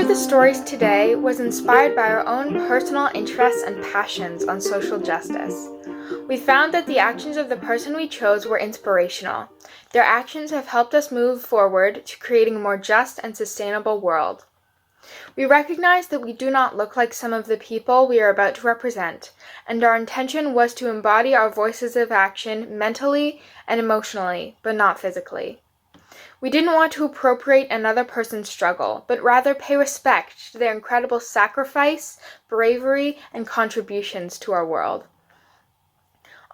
of the stories today was inspired by our own personal interests and passions on social justice. We found that the actions of the person we chose were inspirational. Their actions have helped us move forward to creating a more just and sustainable world. We recognize that we do not look like some of the people we are about to represent, and our intention was to embody our voices of action mentally and emotionally, but not physically. We didn't want to appropriate another person's struggle, but rather pay respect to their incredible sacrifice, bravery, and contributions to our world.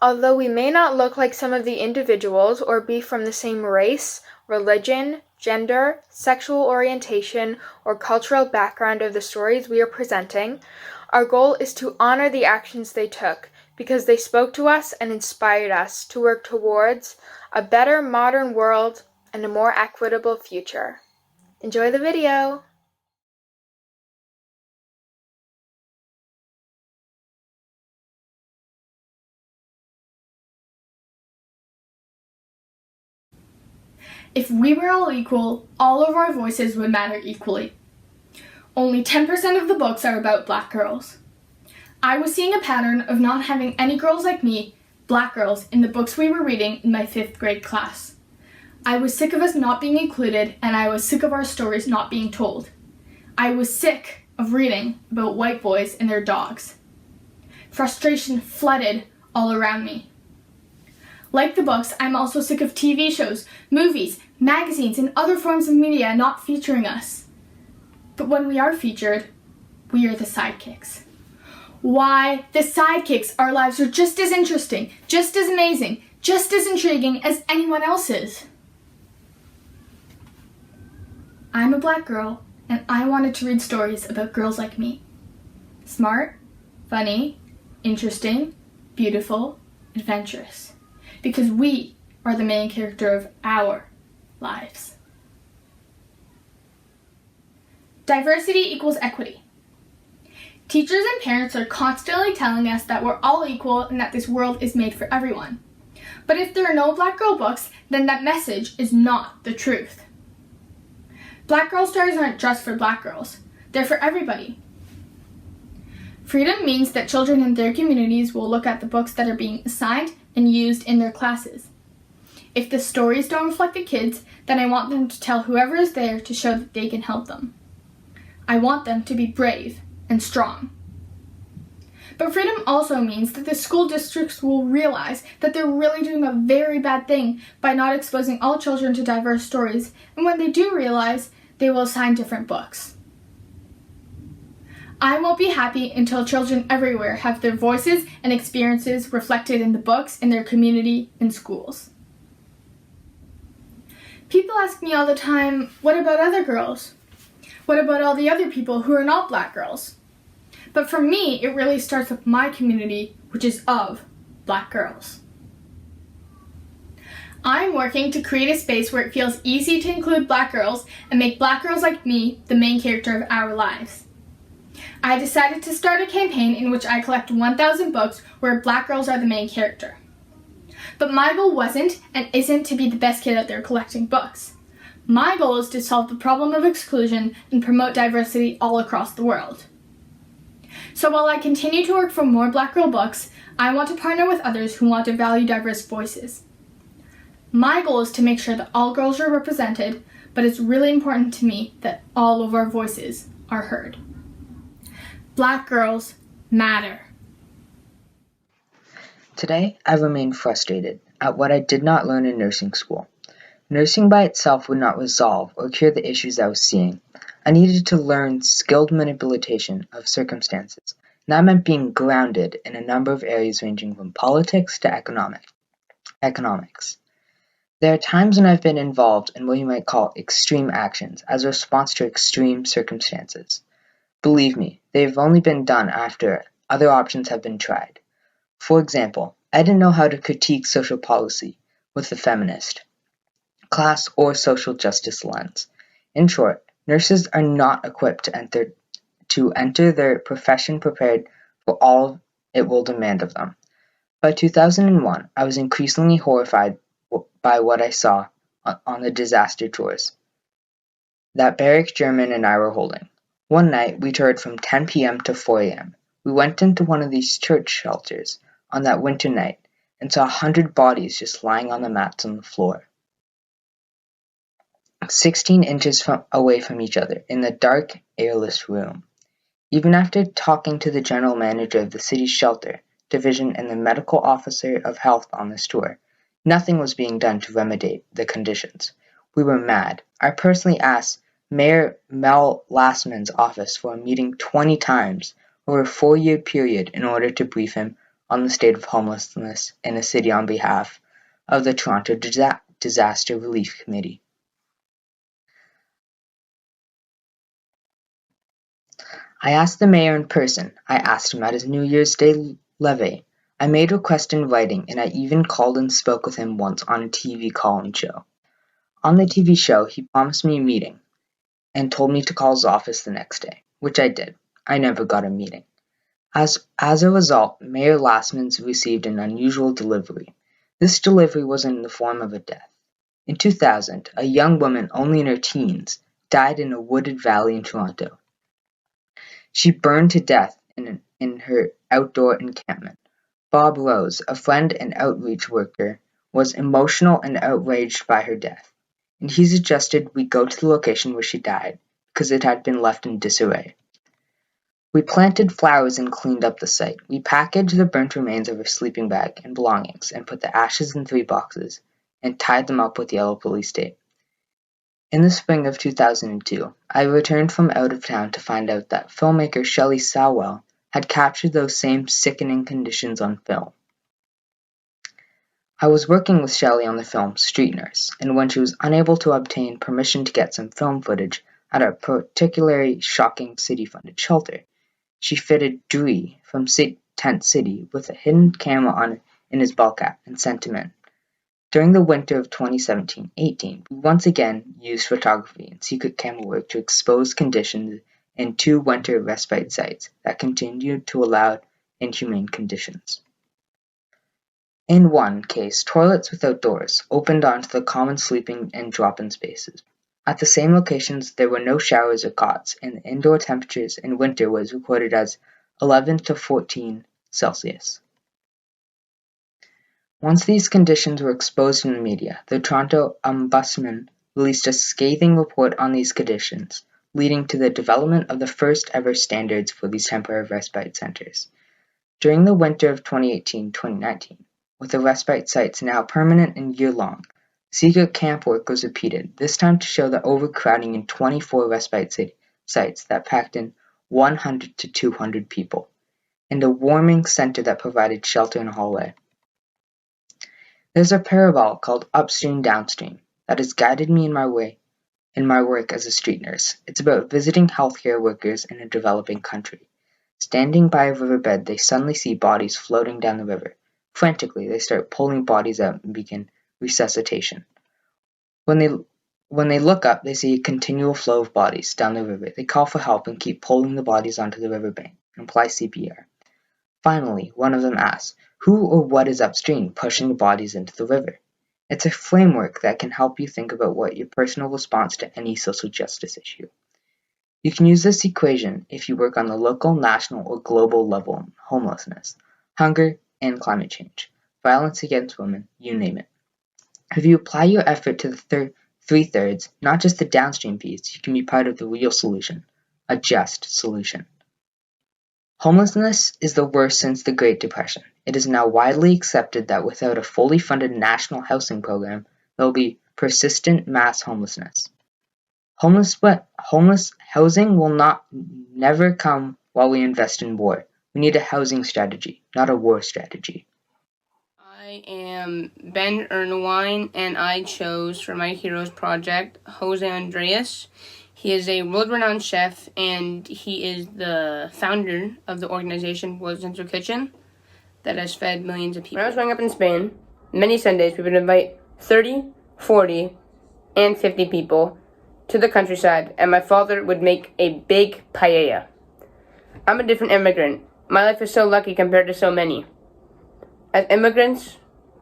Although we may not look like some of the individuals or be from the same race, religion, gender, sexual orientation, or cultural background of the stories we are presenting, our goal is to honor the actions they took because they spoke to us and inspired us to work towards a better modern world and a more equitable future. Enjoy the video! If we were all equal, all of our voices would matter equally. Only 10% of the books are about Black girls. I was seeing a pattern of not having any girls like me, Black girls, in the books we were reading in my 5th grade class. I was sick of us not being included, and I was sick of our stories not being told. I was sick of reading about white boys and their dogs. Frustration flooded all around me. Like the books, I'm also sick of TV shows, movies, magazines, and other forms of media not featuring us. But when we are featured, we are the sidekicks. Why, the sidekicks, our lives are just as interesting, just as amazing, just as intriguing as anyone else's. I'm a Black girl, and I wanted to read stories about girls like me. Smart, funny, interesting, beautiful, adventurous. Because we are the main character of our lives. Diversity equals equity. Teachers and parents are constantly telling us that we're all equal and that this world is made for everyone. But if there are no Black girl books, then that message is not the truth. Black girl stories aren't just for Black girls. They're for everybody. Freedom means that children in their communities will look at the books that are being assigned and used in their classes. If the stories don't reflect the kids, then I want them to tell whoever is there to show that they can help them. I want them to be brave and strong. But freedom also means that the school districts will realize that they're really doing a very bad thing by not exposing all children to diverse stories, and when they do realize, they will assign different books. I won't be happy until children everywhere have their voices and experiences reflected in the books in their community and schools. People ask me all the time, what about other girls? What about all the other people who are not Black girls? But for me, it really starts with my community, which is of Black girls. I'm working to create a space where it feels easy to include Black girls and make Black girls like me the main character of our lives. I decided to start a campaign in which I collect 1,000 books where Black girls are the main character. But my goal wasn't and isn't to be the best kid out there collecting books. My goal is to solve the problem of exclusion and promote diversity all across the world. So while I continue to work for more Black girl books, I want to partner with others who want to value diverse voices. My goal is to make sure that all girls are represented, but it's really important to me that all of our voices are heard. Black girls matter. Today, I remain frustrated at what I did not learn in nursing school. Nursing by itself would not resolve or cure the issues I was seeing. I needed to learn skilled manipulation of circumstances, and that meant being grounded in a number of areas ranging from politics to economics. There are times when I've been involved in what you might call extreme actions as a response to extreme circumstances. Believe me, they've only been done after other options have been tried. For example, I didn't know how to critique social policy with the feminist, class, or social justice lens. In short, nurses are not equipped to enter their profession prepared for all it will demand of them. By 2001, I was increasingly horrified by what I saw on the disaster tours that Barrick German and I were holding. One night we toured from 10 p.m. to 4 a.m. We went into one of these church shelters on that winter night and saw 100 bodies just lying on the mats on the floor, 16 inches away from each other in the dark, airless room. Even after talking to the general manager of the city's shelter division and the medical officer of health on this tour, nothing was being done to remediate the conditions. We were mad. I personally asked Mayor Mel Lastman's office for a meeting 20 times over a 4-year period in order to brief him on the state of homelessness in the city on behalf of the Toronto Disaster Relief Committee. I asked the mayor in person. I asked him at his New Year's Day levee. I made requests in writing, and I even called and spoke with him once on a TV call-in show. On the TV show, he promised me a meeting and told me to call his office the next day, which I did. I never got a meeting. As a result, Mayor Lastmans received an unusual delivery. This delivery was in the form of a death. In 2000, a young woman only in her teens died in a wooded valley in Toronto. She burned to death in her outdoor encampment. Bob Rose, a friend and outreach worker, was emotional and outraged by her death, and he suggested we go to the location where she died, because it had been left in disarray. We planted flowers and cleaned up the site. We packaged the burnt remains of her sleeping bag and belongings and put the ashes in 3 boxes and tied them up with yellow police tape. In the spring of 2002, I returned from out of town to find out that filmmaker Shelley Sowell had captured those same sickening conditions on film. I was working with Shelley on the film Street Nurse, and when she was unable to obtain permission to get some film footage at a particularly shocking city-funded shelter, she fitted Dewey from Tent City with a hidden camera in his ball cap and sent him in. During the winter of 2017-18, we once again used photography and secret camera work to expose conditions in 2 winter respite sites that continued to allow inhumane conditions. In one case, toilets without doors opened onto the common sleeping and drop-in spaces. At the same locations, there were no showers or cots, and the indoor temperatures in winter was recorded as 11 to 14 Celsius. Once these conditions were exposed in the media, the Toronto Ombudsman released a scathing report on these conditions, leading to the development of the first ever standards for these temporary respite centers. During the winter of 2018-2019, with the respite sites now permanent and year-long, secret camp work was repeated, this time to show the overcrowding in 24 respite sites that packed in 100 to 200 people, and a warming center that provided shelter in a hallway. There's a parable called Upstream Downstream that has guided me in my work as a street nurse. It's about visiting healthcare workers in a developing country. Standing by a riverbed, they suddenly see bodies floating down the river. Frantically, they start pulling bodies out and begin resuscitation. When they look up, they see a continual flow of bodies down the river. They call for help and keep pulling the bodies onto the riverbank and apply CPR. Finally, one of them asks, who or what is upstream pushing the bodies into the river? It's a framework that can help you think about what your personal response to any social justice issue. You can use this equation if you work on the local, national, or global level on homelessness, hunger, and climate change, violence against women, you name it. If you apply your effort to the 3/3, not just the downstream piece, you can be part of the real solution, a just solution. Homelessness is the worst since the Great Depression. It is now widely accepted that without a fully funded national housing program, there will be persistent mass homelessness. Homeless housing will never come while we invest in war. We need a housing strategy, not a war strategy. I am Ben Ernwine, and I chose for my Heroes Project Jose Andreas. He is a world-renowned chef, and he is the founder of the organization World Central Kitchen that has fed millions of people. When I was growing up in Spain, many Sundays we would invite 30, 40, and 50 people to the countryside, and my father would make a big paella. I'm a different immigrant. My life is so lucky compared to so many. As immigrants,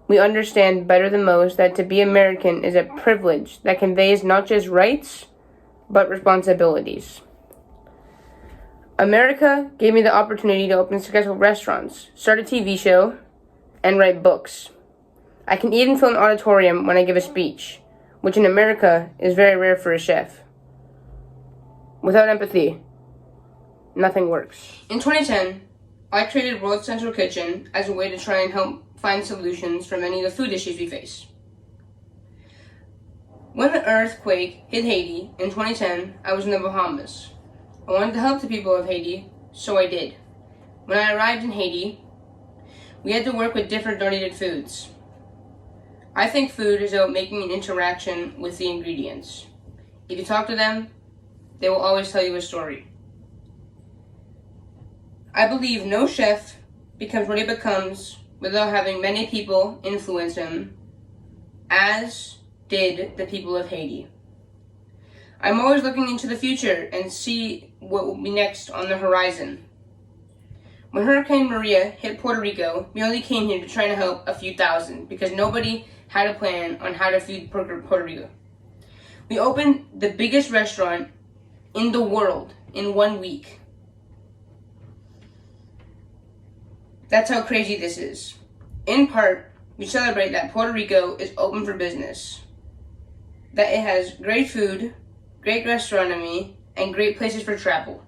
we understand better than most that to be American is a privilege that conveys not just rights, but responsibilities. America gave me the opportunity to open successful restaurants, start a TV show, and write books. I can even fill an auditorium when I give a speech, which in America is very rare for a chef. Without empathy, nothing works. In 2010, I created World Central Kitchen as a way to try and help find solutions for many of the food issues we face. When the earthquake hit Haiti in 2010, I was in the Bahamas. I wanted to help the people of Haiti, so I did. When I arrived in Haiti, we had to work with different donated foods. I think food is about making an interaction with the ingredients. If you talk to them, they will always tell you a story. I believe no chef becomes what he becomes without having many people influence him, as did the people of Haiti. I'm always looking into the future and see what will be next on the horizon. When Hurricane Maria hit Puerto Rico, we only came here to try to help a few thousand because nobody had a plan on how to feed Puerto Rico. We opened the biggest restaurant in the world in 1 week. That's how crazy this is. In part, we celebrate that Puerto Rico is open for business, that it has great food, great gastronomy, and great places for travel.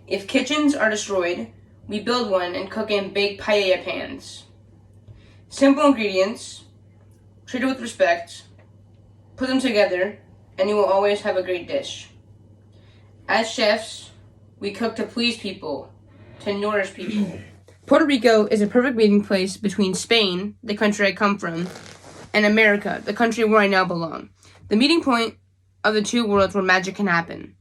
If kitchens are destroyed, we build one and cook in big paella pans. Simple ingredients, treated with respect, put them together, and you will always have a great dish. As chefs, we cook to please people, to nourish people. Puerto Rico is a perfect meeting place between Spain, the country I come from, and America, the country where I now belong. The meeting point of the two worlds where magic can happen.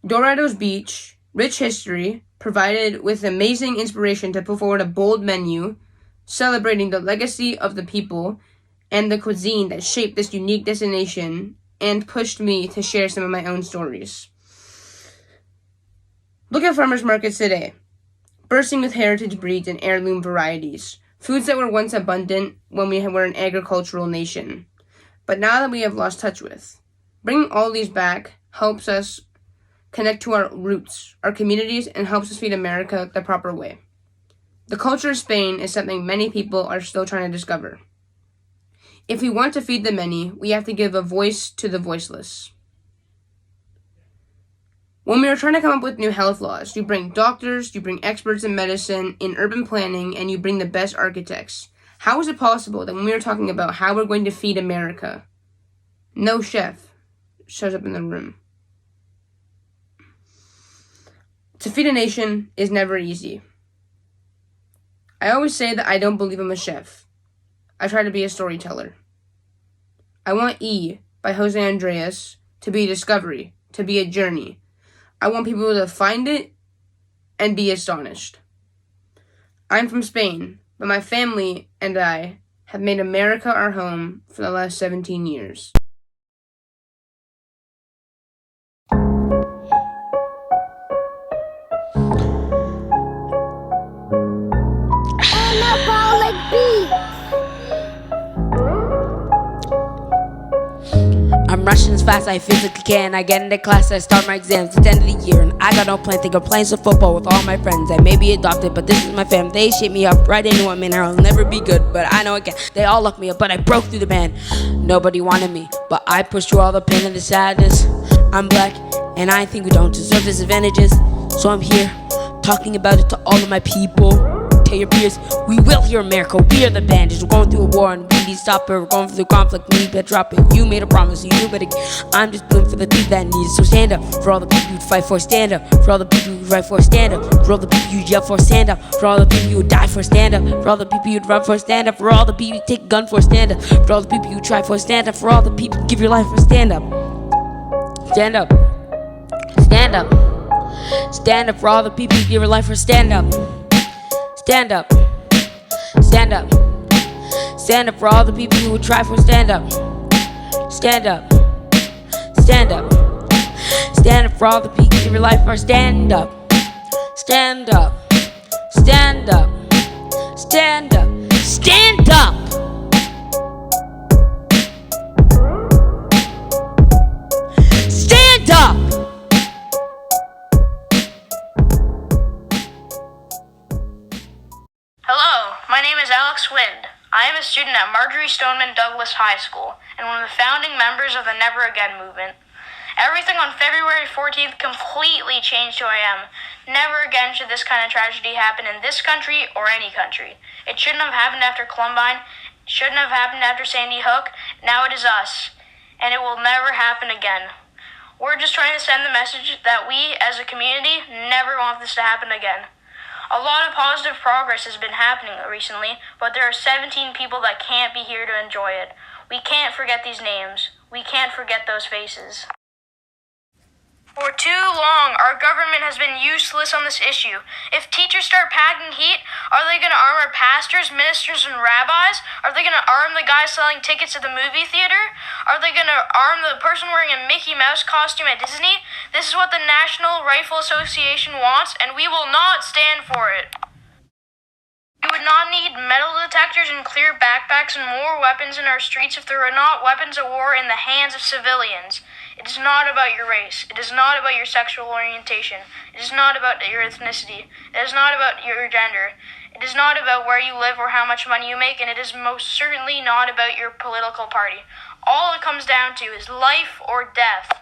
Dorados Beach, rich history, provided with amazing inspiration to put forward a bold menu, celebrating the legacy of the people and the cuisine that shaped this unique destination and pushed me to share some of my own stories. Look at farmers markets today, bursting with heritage breeds and heirloom varieties, foods that were once abundant when we were an agricultural nation, but now that we have lost touch with. Bringing all these back helps us connect to our roots, our communities, and helps us feed America the proper way. The culture of Spain is something many people are still trying to discover. If we want to feed the many, we have to give a voice to the voiceless. When we are trying to come up with new health laws, you bring doctors, you bring experts in medicine, in urban planning, and you bring the best architects. How is it possible that when we are talking about how we're going to feed America, no chef shows up in the room? To feed a nation is never easy. I always say that I don't believe I'm a chef. I try to be a storyteller. I want E by Jose Andres to be a discovery, to be a journey. I want people to find it and be astonished. I'm from Spain, but my family and I have made America our home for the last 17 years. I'm rushing as fast as I physically can. I get into class, I start my exams. It's the end of the year and I got no plan. Think of playing some football with all my friends. I may be adopted, but this is my fam. They shape me up right into a man. I'll never be good, but I know I can. They all locked me up, but I broke through the band. Nobody wanted me, but I pushed through all the pain and the sadness. I'm black, and I think we don't deserve disadvantages. So I'm here, talking about it to all of my people. Tell your peers, we will hear America. We are the bandits. We're going through a war and we need to stop it. We're going through conflict, we need to drop it. You made a promise, you better. I'm just doing for the things that need. So stand up for all the people you fight for. Stand up for all the people you fight for. Stand up for all the people you yell for. Stand up for all the people you die for. Stand up for all the people you'd run for. Stand up for all the people you take a gun for. Stand up for all the people you try for. Stand up for all the people you give your life for. Stand up. Stand up. Stand up. Stand up for all the people you give your life for. Stand up. Stand up. Stand up. Stand up for all the people who would try for. Stand up. Stand up. Stand up. Stand up for all the people who give your life for. Stand up. Stand up. Stand up. Stand up. Stand up. Stand up. Marjorie Stoneman Douglas High School and one of the founding members of the Never Again movement. Everything on February 14th completely changed who I am. Never again should this kind of tragedy happen in this country or any country. It shouldn't have happened after Columbine. It shouldn't have happened after Sandy Hook. Now it is us. And it will never happen again. We're just trying to send the message that we, as a community, never want this to happen again. A lot of positive progress has been happening recently, but there are 17 people that can't be here to enjoy it. We can't forget these names. We can't forget those faces. For too long, our government has been useless on this issue. If teachers start packing heat, are they going to arm our pastors, ministers, and rabbis? Are they going to arm the guy selling tickets at the movie theater? Are they going to arm the person wearing a Mickey Mouse costume at Disney? This is what the National Rifle Association wants, and we will not stand for it. We would not need metal detectors and clear backpacks and more weapons in our streets if there were not weapons of war in the hands of civilians. It is not about your race. It is not about your sexual orientation. It is not about your ethnicity. It is not about your gender. It is not about where you live or how much money you make, and it is most certainly not about your political party. All it comes down to is life or death.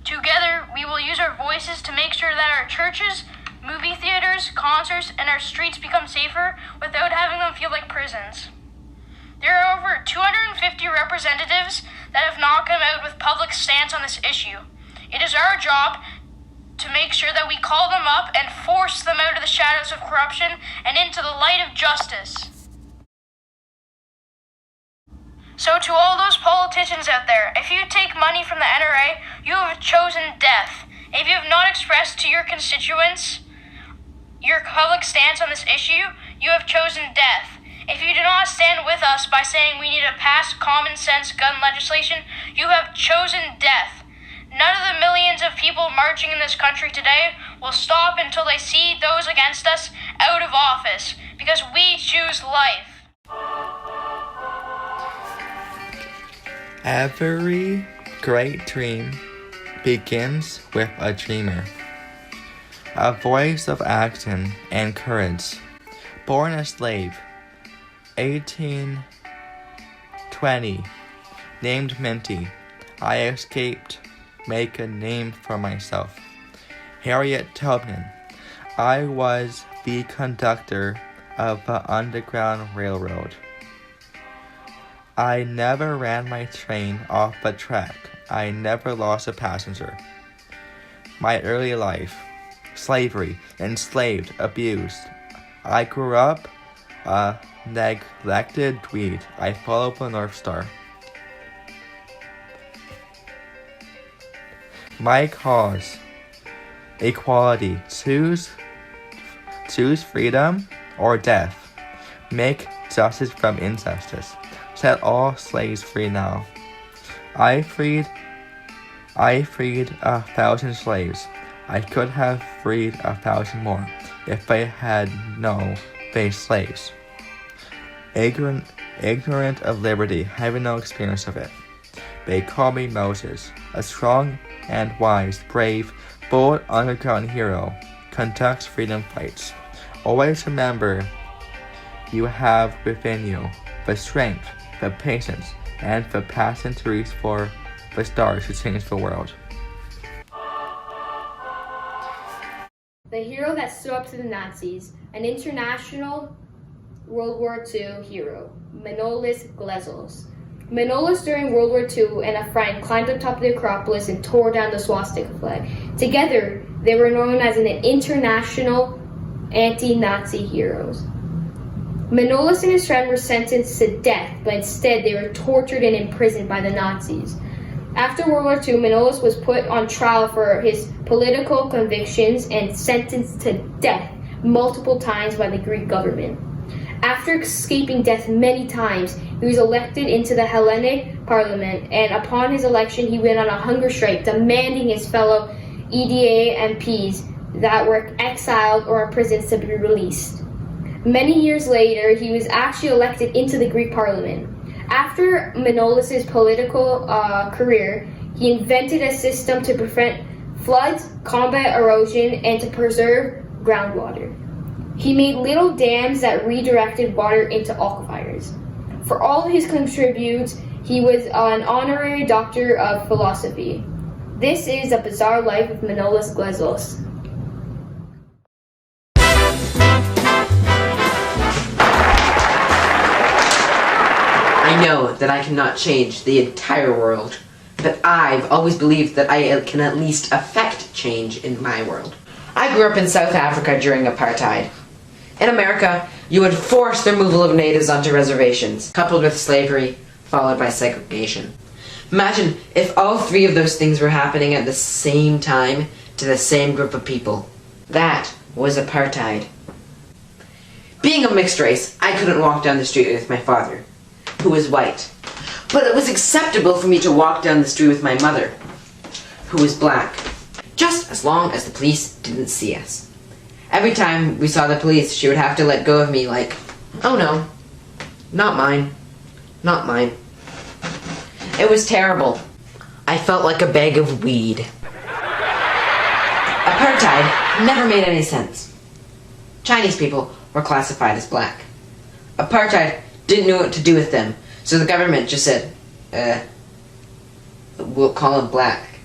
Together, we will use our voices to make sure that our churches, movie theaters, concerts, and our streets become safer without having them feel like prisons. There are over 250 representatives that have not come out with public stance on this issue. It is our job to make sure that we call them up and force them out of the shadows of corruption and into the light of justice. So to all those politicians out there, if you take money from the NRA, you have chosen death. If you have not expressed to your constituents your public stance on this issue, you have chosen death. If you do not stand with us by saying we need to pass common sense gun legislation, you have chosen death. None of the millions of people marching in this country today will stop until they see those against us out of office, because we choose life. Every great dream begins with a dreamer. A voice of action and courage. Born a slave, 1820, named Minty, I escaped, make a name for myself. Harriet Tubman, I was the conductor of the Underground Railroad. I never ran my train off the track. I never lost a passenger. My early life, slavery, enslaved, abused. I grew up a neglected weed. I followed the North Star. My cause, equality. Choose freedom or death. Make justice from injustice. Set all slaves free now. I freed 1,000 slaves. I could have freed 1,000 more if I had no base slaves. Ignorant of liberty, having no experience of it. They call me Moses, a strong and wise, brave, bold underground hero, conducts freedom fights. Always remember, you have within you the strength, the patience, and the passion to reach for the stars to change the world. The hero that stood up to the Nazis, an international World War II hero, Manolis Glezos. Manolis during World War II and a friend climbed up top of the Acropolis and tore down the swastika flag. Together, they were known as an international anti-Nazi heroes. Manolis and his friend were sentenced to death, but instead they were tortured and imprisoned by the Nazis. After World War II, Manolis was put on trial for his political convictions and sentenced to death multiple times by the Greek government. After escaping death many times, he was elected into the Hellenic Parliament, and upon his election he went on a hunger strike demanding his fellow EDA MPs that were exiled or imprisoned to be released. Many years later, he was actually elected into the Greek Parliament. After Manolis' political career, he invented a system to prevent floods, combat erosion, and to preserve groundwater. He made little dams that redirected water into aquifers. For all his contributes, he was an honorary doctor of philosophy. This is A Bizarre Life of Manolis Glezos. I know that I cannot change the entire world, but I've always believed that I can at least affect change in my world. I grew up in South Africa during apartheid. In America, you would force the removal of natives onto reservations, coupled with slavery, followed by segregation. Imagine if all three of those things were happening at the same time to the same group of people. That was apartheid. Being of mixed race, I couldn't walk down the street with my father, who was white. But it was acceptable for me to walk down the street with my mother, who was black, just as long as the police didn't see us. Every time we saw the police, she would have to let go of me like, "Oh no, not mine, not mine." It was terrible. I felt like a bag of weed. Apartheid never made any sense. Chinese people were classified as black. Apartheid didn't know what to do with them, so the government just said, we'll call them black.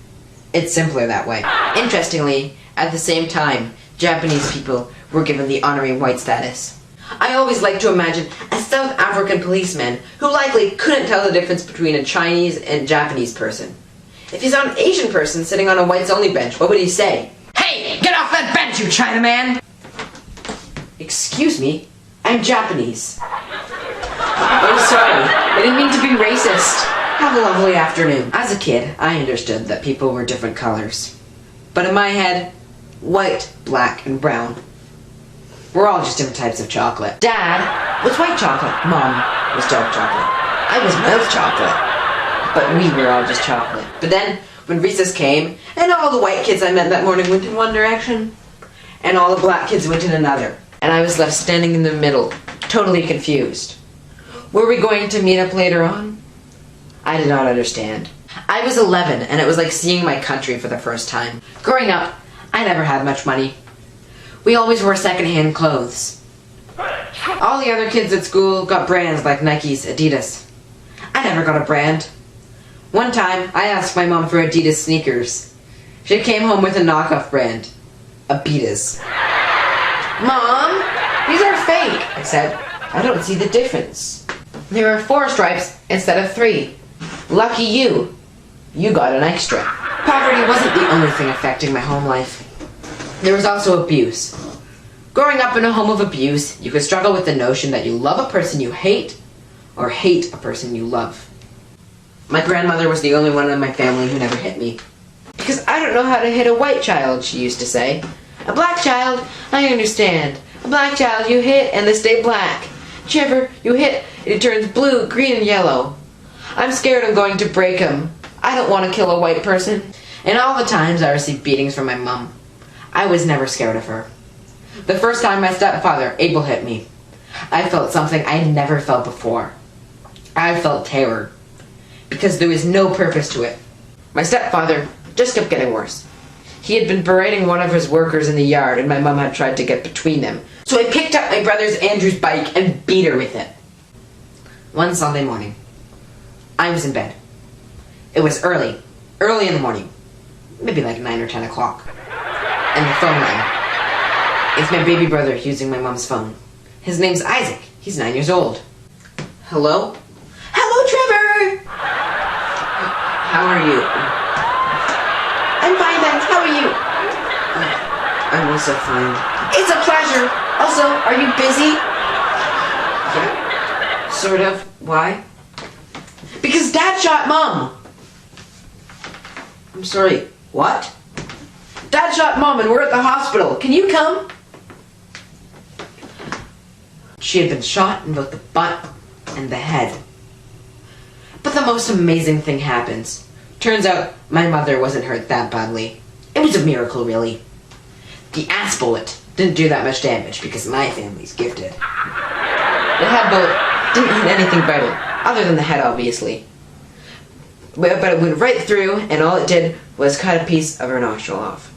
It's simpler that way. Interestingly, at the same time, Japanese people were given the honorary white status. I always like to imagine a South African policeman who likely couldn't tell the difference between a Chinese and Japanese person. If he saw an Asian person sitting on a whites-only bench, what would he say? "Hey, get off that bench, you Chinaman!" "Excuse me, I'm Japanese." "Oh, sorry, I didn't mean to be racist. Have a lovely afternoon." As a kid, I understood that people were different colors. But in my head, white, black, and brown, we're all just different types of chocolate. Dad was white chocolate. Mom was dark chocolate. I was milk chocolate. But we were all just chocolate. But then, when recess came, and all the white kids I met that morning went in one direction, and all the black kids went in another, and I was left standing in the middle, totally confused. Were we going to meet up later on? I did not understand. I was 11, and it was like seeing my country for the first time. Growing up, I never had much money. We always wore second-hand clothes. All the other kids at school got brands like Nike's, Adidas. I never got a brand. One time, I asked my mom for Adidas sneakers. She came home with a knockoff brand, Abitas. "Mom, these are fake," I said. "I don't see the difference. There are 4 stripes instead of 3. Lucky you. You got an extra." Poverty wasn't the only thing affecting my home life. There was also abuse. Growing up in a home of abuse, you could struggle with the notion that you love a person you hate, or hate a person you love. My grandmother was the only one in my family who never hit me. "Because I don't know how to hit a white child," she used to say. "A black child, I understand. A black child you hit and they stay black. Whichever you hit, it turns blue, green, and yellow. I'm scared I'm going to break him. I don't want to kill a white person." And all the times I received beatings from my mom, I was never scared of her. The first time my stepfather, Abel, hit me, I felt something I had never felt before. I felt terror, because there was no purpose to it. My stepfather just kept getting worse. He had been berating one of his workers in the yard, and my mom had tried to get between them. So I picked up my brother's Andrew's bike and beat her with it. One Sunday morning, I was in bed. It was early in the morning, maybe like 9 or 10 o'clock. And the phone rang. It's my baby brother using my mom's phone. His name's Isaac. He's 9 years old. "Hello?" "Hello, Trevor!" "How are you?" "I'm fine, thanks. How are you?" "I'm also fine." "It's a pleasure. Also, are you busy?" "Yeah, sort of. Why?" "Because Dad shot Mom." "I'm sorry, what?" "Dad shot Mom and we're at the hospital. Can you come?" She had been shot in both the butt and the head. But the most amazing thing happens. Turns out my mother wasn't hurt that badly. It was a miracle, really. The ass bullet didn't do that much damage because my family's gifted. The head bullet didn't hit anything vital, other than the head, obviously. But it went right through, and all it did was cut a piece of her nostril off.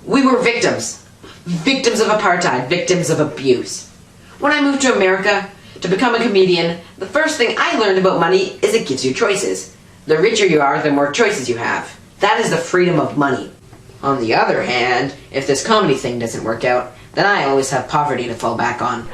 We were victims. Victims of apartheid, victims of abuse. When I moved to America, To become a comedian, the first thing I learned about money is it gives you choices. The richer you are, the more choices you have. That is the freedom of money. On the other hand, if this comedy thing doesn't work out, then I always have poverty to fall back on.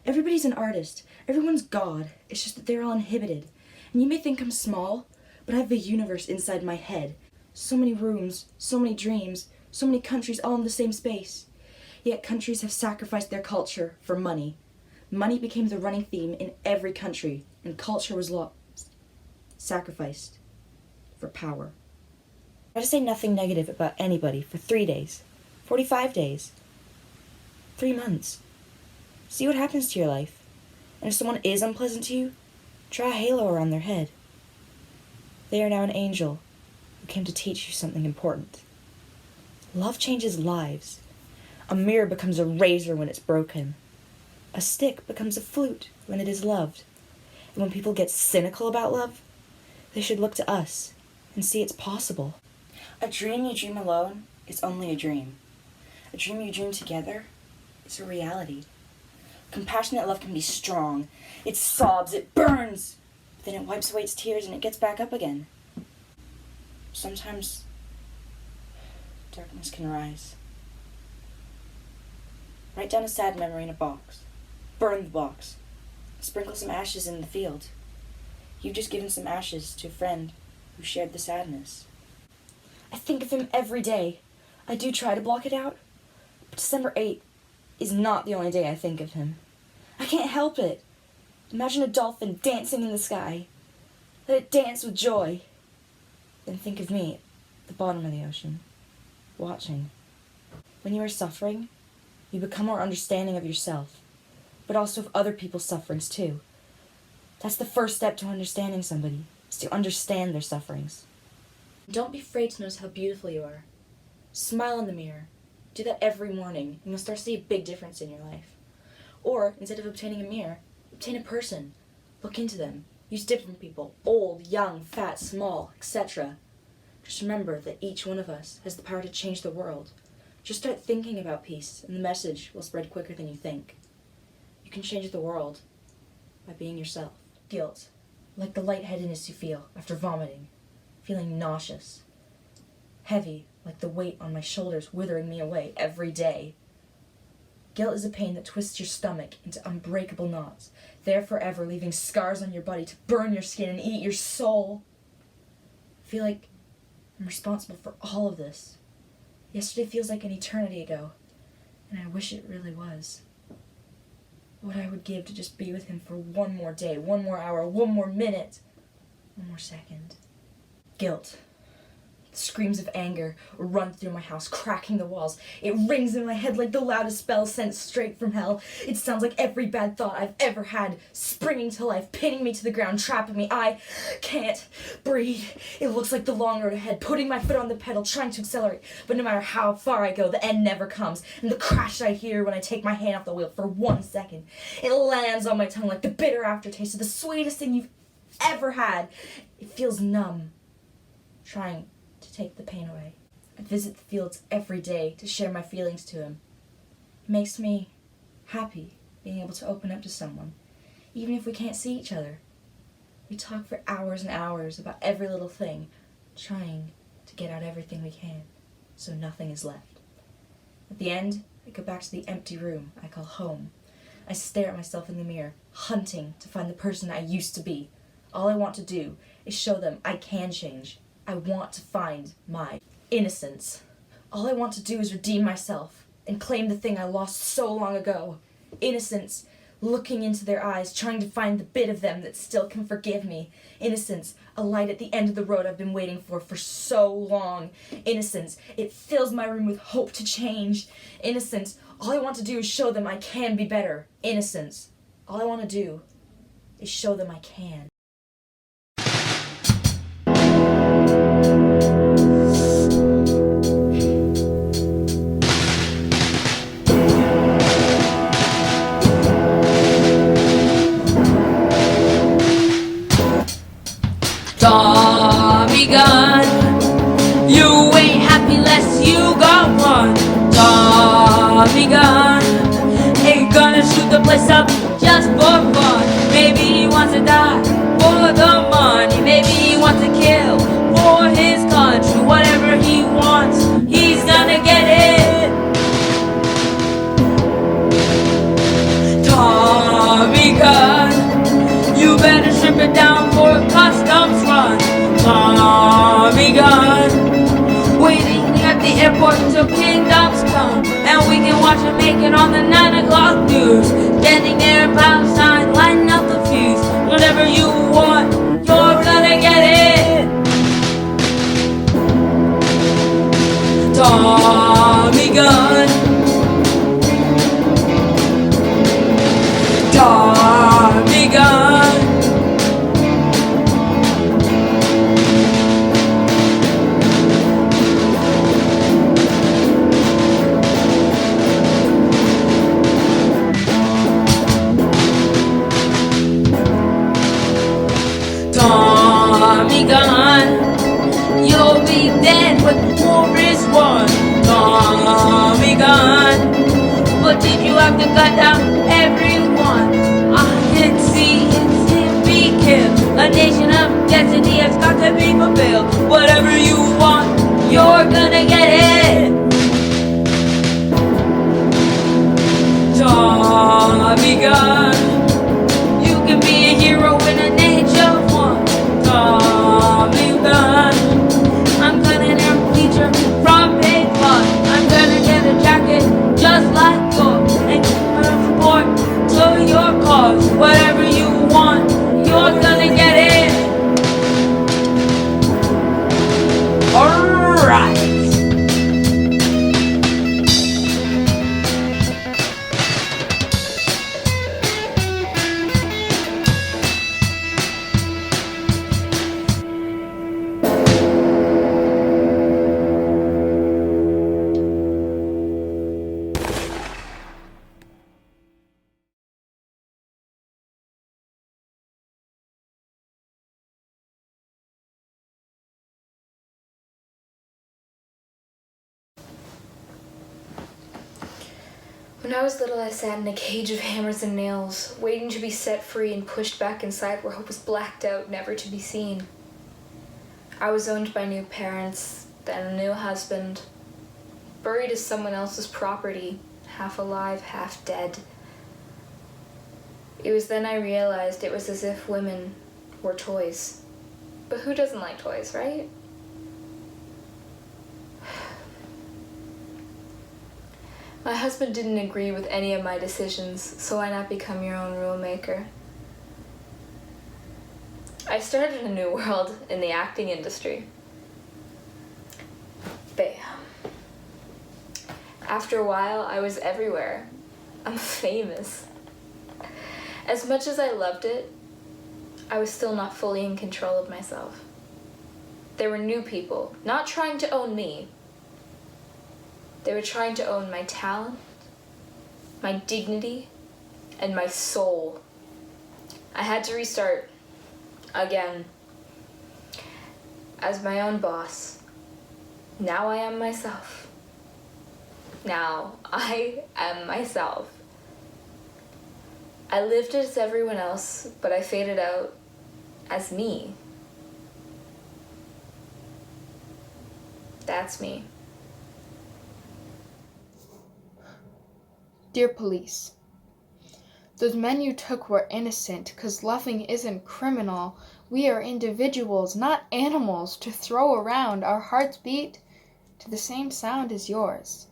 Everybody's an artist. Everyone's God. It's just that they're all inhibited. And you may think I'm small, but I have the universe inside my head. So many rooms, so many dreams, so many countries all in the same space. Yet countries have sacrificed their culture for money. Money became the running theme in every country, and culture was lost, sacrificed for power. Try to say nothing negative about anybody for 3 days, 45 days, 3 months. See what happens to your life. And if someone is unpleasant to you, draw a halo around their head. They are now an angel who came to teach you something important. Love changes lives. A mirror becomes a razor when it's broken. A stick becomes a flute when it is loved. And when people get cynical about love, they should look to us and see it's possible. A dream you dream alone is only a dream. A dream you dream together is a reality. Compassionate love can be strong. It sobs, it burns, but then it wipes away its tears and it gets back up again. Sometimes darkness can rise. Write down a sad memory in a box. Burn the box. Sprinkle some ashes in the field. You've just given some ashes to a friend who shared the sadness. I think of him every day. I do try to block it out, but December 8th is not the only day I think of him. I can't help it. Imagine a dolphin dancing in the sky. Let it dance with joy. Then think of me at the bottom of the ocean, watching. When you are suffering, you become more understanding of yourself, but also of other people's sufferings too. That's the first step to understanding somebody, is to understand their sufferings. Don't be afraid to notice how beautiful you are. Smile in the mirror. Do that every morning, and you'll start to see a big difference in your life. Or, instead of obtaining a mirror, obtain a person. Look into them. Use different people, old, young, fat, small, etc. Just remember that each one of us has the power to change the world. Just start thinking about peace, and the message will spread quicker than you think. You can change the world by being yourself. Guilt, like the lightheadedness you feel after vomiting, feeling nauseous. Heavy, like the weight on my shoulders withering me away every day. Guilt is a pain that twists your stomach into unbreakable knots, there forever, leaving scars on your body to burn your skin and eat your soul. I feel like I'm responsible for all of this. Yesterday feels like an eternity ago, and I wish it really was. What I would give to just be with him for one more day, one more hour, one more minute, one more second. Guilt. Screams of anger run through my house, cracking the walls. It rings in my head like the loudest spell sent straight from hell. It sounds like every bad thought I've ever had, springing to life, pinning me to the ground, trapping me. I can't breathe. It looks like the long road ahead, putting my foot on the pedal, trying to accelerate. But no matter how far I go, the end never comes. And the crash I hear when I take my hand off the wheel for 1 second, it lands on my tongue like the bitter aftertaste of the sweetest thing you've ever had. It feels numb, trying to take the pain away. I visit the fields every day to share my feelings to him. It makes me happy being able to open up to someone, even if we can't see each other. We talk for hours and hours about every little thing, trying to get out everything we can, so nothing is left. At the end, I go back to the empty room I call home. I stare at myself in the mirror, hunting to find the person I used to be. All I want to do is show them I can change. I want to find my innocence. All I want to do is redeem myself and claim the thing I lost so long ago. Innocence, looking into their eyes, trying to find the bit of them that still can forgive me. Innocence, a light at the end of the road I've been waiting for so long. Innocence, it fills my room with hope to change. Innocence, all I want to do is show them I can be better. Innocence, all I want to do is show them I can. this up just for fun. Maybe he wants to die for the money. Maybe he wants to kill for his country. Whatever he wants, he's gonna get it. Tommy gun, you better strip it down for a customs run. Tommy gun, waiting at the airport till kingdoms come, and we can watch him make it on the 9 o'clock news. Standing there in Palestine, lighting up the fuse. Whatever you want, you're gonna get it. Tommy gun, Tommy gun. Tommy gun, you'll be dead when war is won. Tommy gun, but did you have to cut down everyone? I can see it's him be killed. A nation of destiny has got to be fulfilled. Whatever you want, you're gonna get it. Tommy gun, you can be a hero in an age of one. Tommy gun, I'm gonna name feature from Big Blood. I'm gonna get a jacket just like yours and support to your cause. Whatever you want, you're gonna get it. Alright. When I was little, I sat in a cage of hammers and nails, waiting to be set free and pushed back inside where hope was blacked out, never to be seen. I was owned by new parents, then a new husband, buried as someone else's property, half alive, half dead. It was then I realized it was as if women were toys. But who doesn't like toys, right? My husband didn't agree with any of my decisions, so why not become your own rule maker? I started a new world in the acting industry. Bam. After a while, I was everywhere. I'm famous. As much as I loved it, I was still not fully in control of myself. There were new people, not trying to own me. They were trying to own my talent, my dignity, and my soul. I had to restart again as my own boss. Now I am myself. Now I am myself. I lived as everyone else, but I faded out as me. That's me. Dear police, those men you took were innocent, 'cause loving isn't criminal. We are individuals, not animals, to throw around. Our hearts beat to the same sound as yours.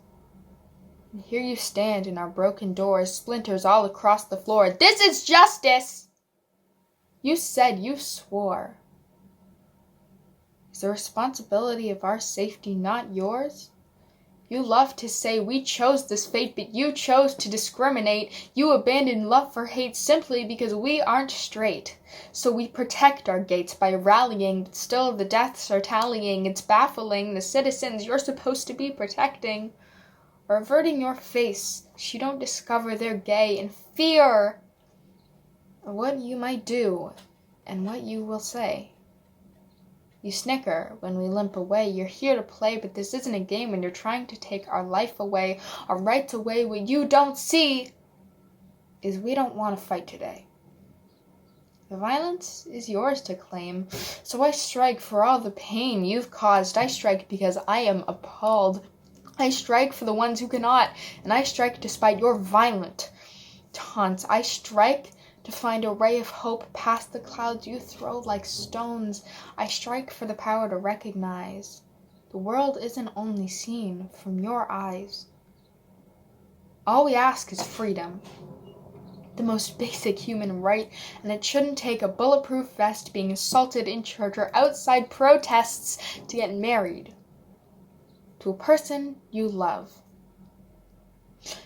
And here you stand in our broken doors, splinters all across the floor. This is justice! You said, you swore. Is the responsibility of our safety not yours? You love to say we chose this fate, but you chose to discriminate. You abandoned love for hate simply because we aren't straight. So we protect our gates by rallying, but still the deaths are tallying. It's baffling the citizens you're supposed to be protecting are averting your face so you don't discover they're gay in fear of what you might do and what you will say. You snicker when we limp away. You're here to play, but this isn't a game when you're trying to take our life away, our rights away. What you don't see is we don't want to fight today. The violence is yours to claim, so I strike for all the pain you've caused. I strike because I am appalled. I strike for the ones who cannot, and I strike despite your violent taunts. I strike to find a ray of hope past the clouds you throw like stones. I strike for the power to recognize the world isn't only seen from your eyes. All we ask is freedom, the most basic human right, and it shouldn't take a bulletproof vest being assaulted in church or outside protests to get married to a person you love,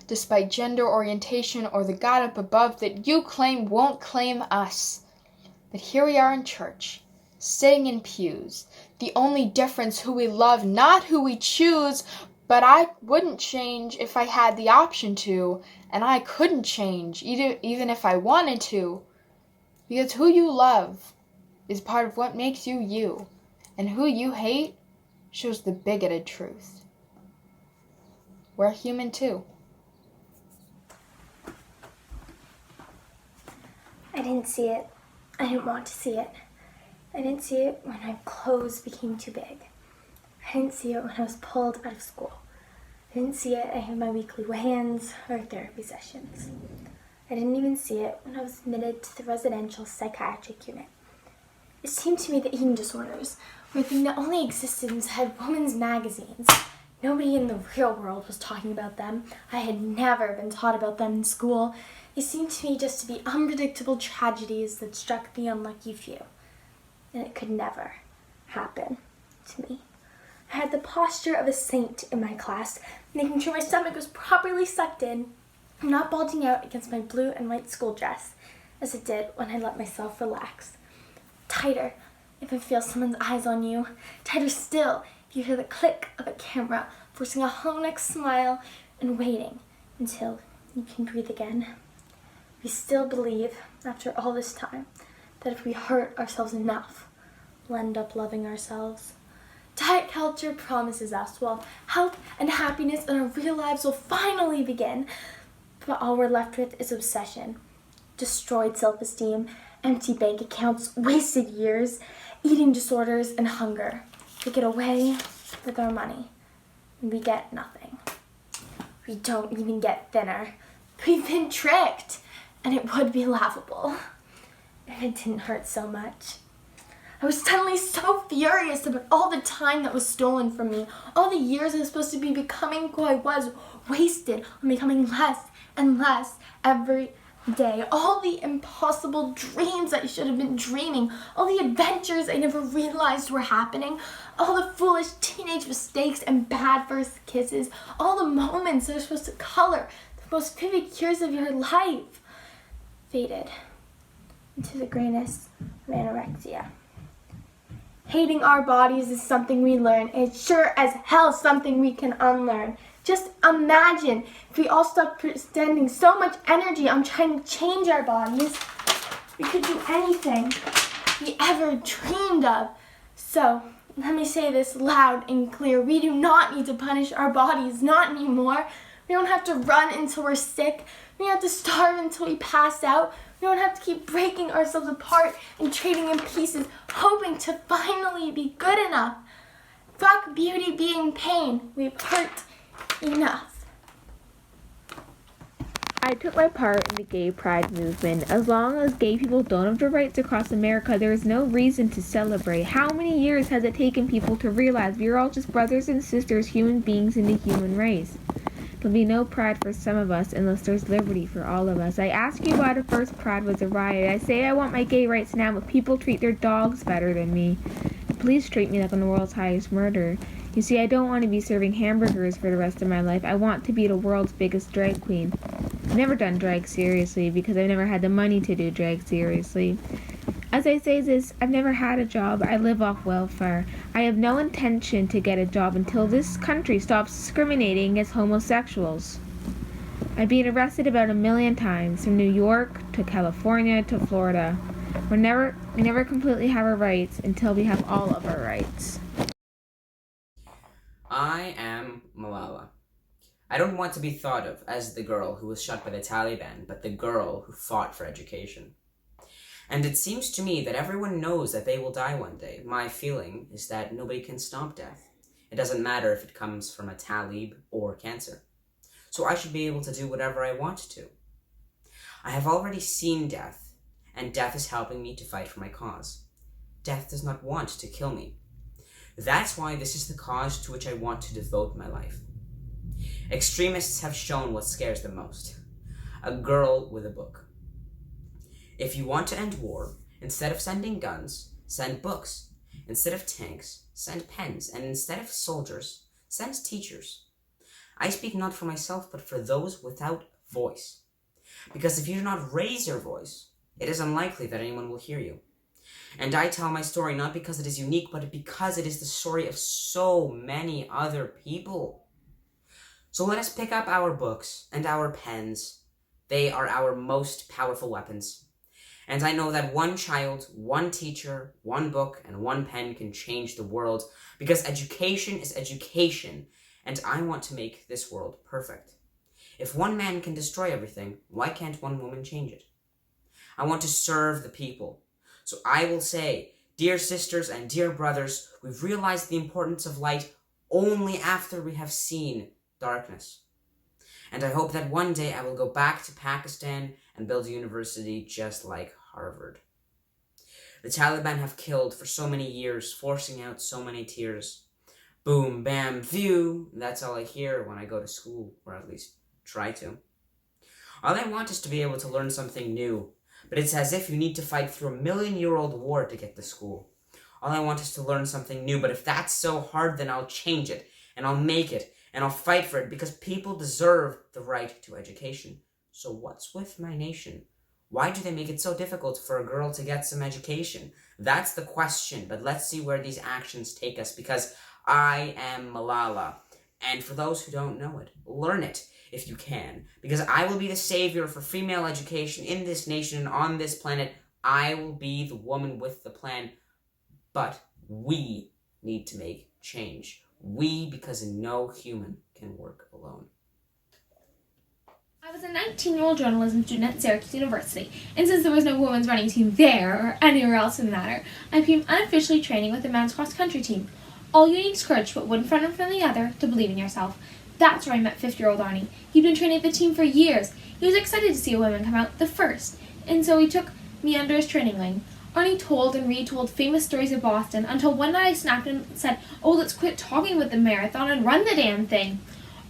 despite gender orientation or the God up above that you claim won't claim us. But here we are in church, sitting in pews, the only difference who we love, not who we choose. But I wouldn't change if I had the option to, and I couldn't change even if I wanted to, because who you love is part of what makes you you, and who you hate shows the bigoted truth. We're human too. I didn't see it. I didn't want to see it. I didn't see it when my clothes became too big. I didn't see it when I was pulled out of school. I didn't see it in my weekly weigh-ins or therapy sessions. I didn't even see it when I was admitted to the residential psychiatric unit. It seemed to me that eating disorders were a thing that only existed inside women's magazines. Nobody in the real world was talking about them. I had never been taught about them in school. They seemed to me just to be unpredictable tragedies that struck the unlucky few. And it could never happen to me. I had the posture of a saint in my class, making sure my stomach was properly sucked in and not bulging out against my blue and white school dress, as it did when I let myself relax. Tighter if I feel someone's eyes on you. Tighter still if you hear the click of a camera, forcing a hollow-neck smile and waiting until you can breathe again. We still believe, after all this time, that if we hurt ourselves enough, we'll end up loving ourselves. Diet culture promises us, well, health and happiness in our real lives will finally begin. But all we're left with is obsession, destroyed self-esteem, empty bank accounts, wasted years, eating disorders, and hunger. We get away with our money, and we get nothing. We don't even get thinner. We've been tricked, and it would be laughable if it didn't hurt so much. I was suddenly so furious about all the time that was stolen from me, all the years I was supposed to be becoming who I was, wasted on becoming less and less every day, all the impossible dreams I should have been dreaming, all the adventures I never realized were happening, all the foolish teenage mistakes and bad first kisses, all the moments that are supposed to color the most vivid years of your life, faded into the grayness of anorexia. Hating our bodies is something we learn. It's sure as hell something we can unlearn. Just imagine if we all stopped spending so much energy on trying to change our bodies. We could do anything we ever dreamed of. So, let me say this loud and clear. We do not need to punish our bodies, not anymore. We don't have to run until we're sick. We don't have to starve until we pass out. We don't have to keep breaking ourselves apart and trading in pieces, hoping to finally be good enough. Fuck beauty being pain. We've hurt enough. I took my part in the gay pride movement. As long as gay people don't have the rights across America, there is no reason to celebrate. How many years has it taken people to realize we are all just brothers and sisters, human beings in the human race? There'll be no pride for some of us unless there's liberty for all of us. I ask you why the first pride was a riot. I say I want my gay rights now, but people treat their dogs better than me. The police treat me like I'm the world's highest murderer. You see, I don't want to be serving hamburgers for the rest of my life. I want to be the world's biggest drag queen. I've never done drag seriously because I've never had the money to do drag seriously. As I say this, I've never had a job. I live off welfare. I have no intention to get a job until this country stops discriminating against homosexuals. I've been arrested about 1 million times, from New York to California to Florida. We never completely have our rights until we have all of our rights. I am Malala. I don't want to be thought of as the girl who was shot by the Taliban, but the girl who fought for education. And it seems to me that everyone knows that they will die one day. My feeling is that nobody can stop death. It doesn't matter if it comes from a talib or cancer. So I should be able to do whatever I want to. I have already seen death, and death is helping me to fight for my cause. Death does not want to kill me. That's why this is the cause to which I want to devote my life. Extremists have shown what scares them most. A girl with a book. If you want to end war, instead of sending guns, send books. Instead of tanks, send pens. And instead of soldiers, send teachers. I speak not for myself, but for those without voice. Because if you do not raise your voice, it is unlikely that anyone will hear you. And I tell my story not because it is unique, but because it is the story of so many other people. So let us pick up our books and our pens. They are our most powerful weapons. And I know that one child, one teacher, one book, and one pen can change the world, because education is education, and I want to make this world perfect. If one man can destroy everything, why can't one woman change it? I want to serve the people. So I will say, dear sisters and dear brothers, we've realized the importance of light only after we have seen darkness. And I hope that one day I will go back to Pakistan and build a university just like Harvard. The Taliban have killed for so many years, forcing out so many tears. Boom, bam, phew. That's all I hear when I go to school, or at least try to. All I want is to be able to learn something new, but it's as if you need to fight through a 1,000,000-year-old war to get to school. All I want is to learn something new, but if that's so hard, then I'll change it, and I'll make it, and I'll fight for it, because people deserve the right to education. So what's with my nation? Why do they make it so difficult for a girl to get some education? That's the question, but let's see where these actions take us, because I am Malala. And for those who don't know it, learn it if you can, because I will be the savior for female education in this nation and on this planet. I will be the woman with the plan, but we need to make change. We, because no human can work alone. I was a 19-year-old journalism student at Syracuse University, and since there was no women's running team there or anywhere else in the matter, I became unofficially training with the men's cross-country team. All you need is courage to put one foot in front of the other to believe in yourself. That's where I met 50-year-old Arnie. He'd been training the team for years. He was excited to see a woman come out the first, and so he took me under his training wing. Arnie told and retold famous stories of Boston until one night I snapped and said, "Oh, let's quit talking about the marathon and run the damn thing."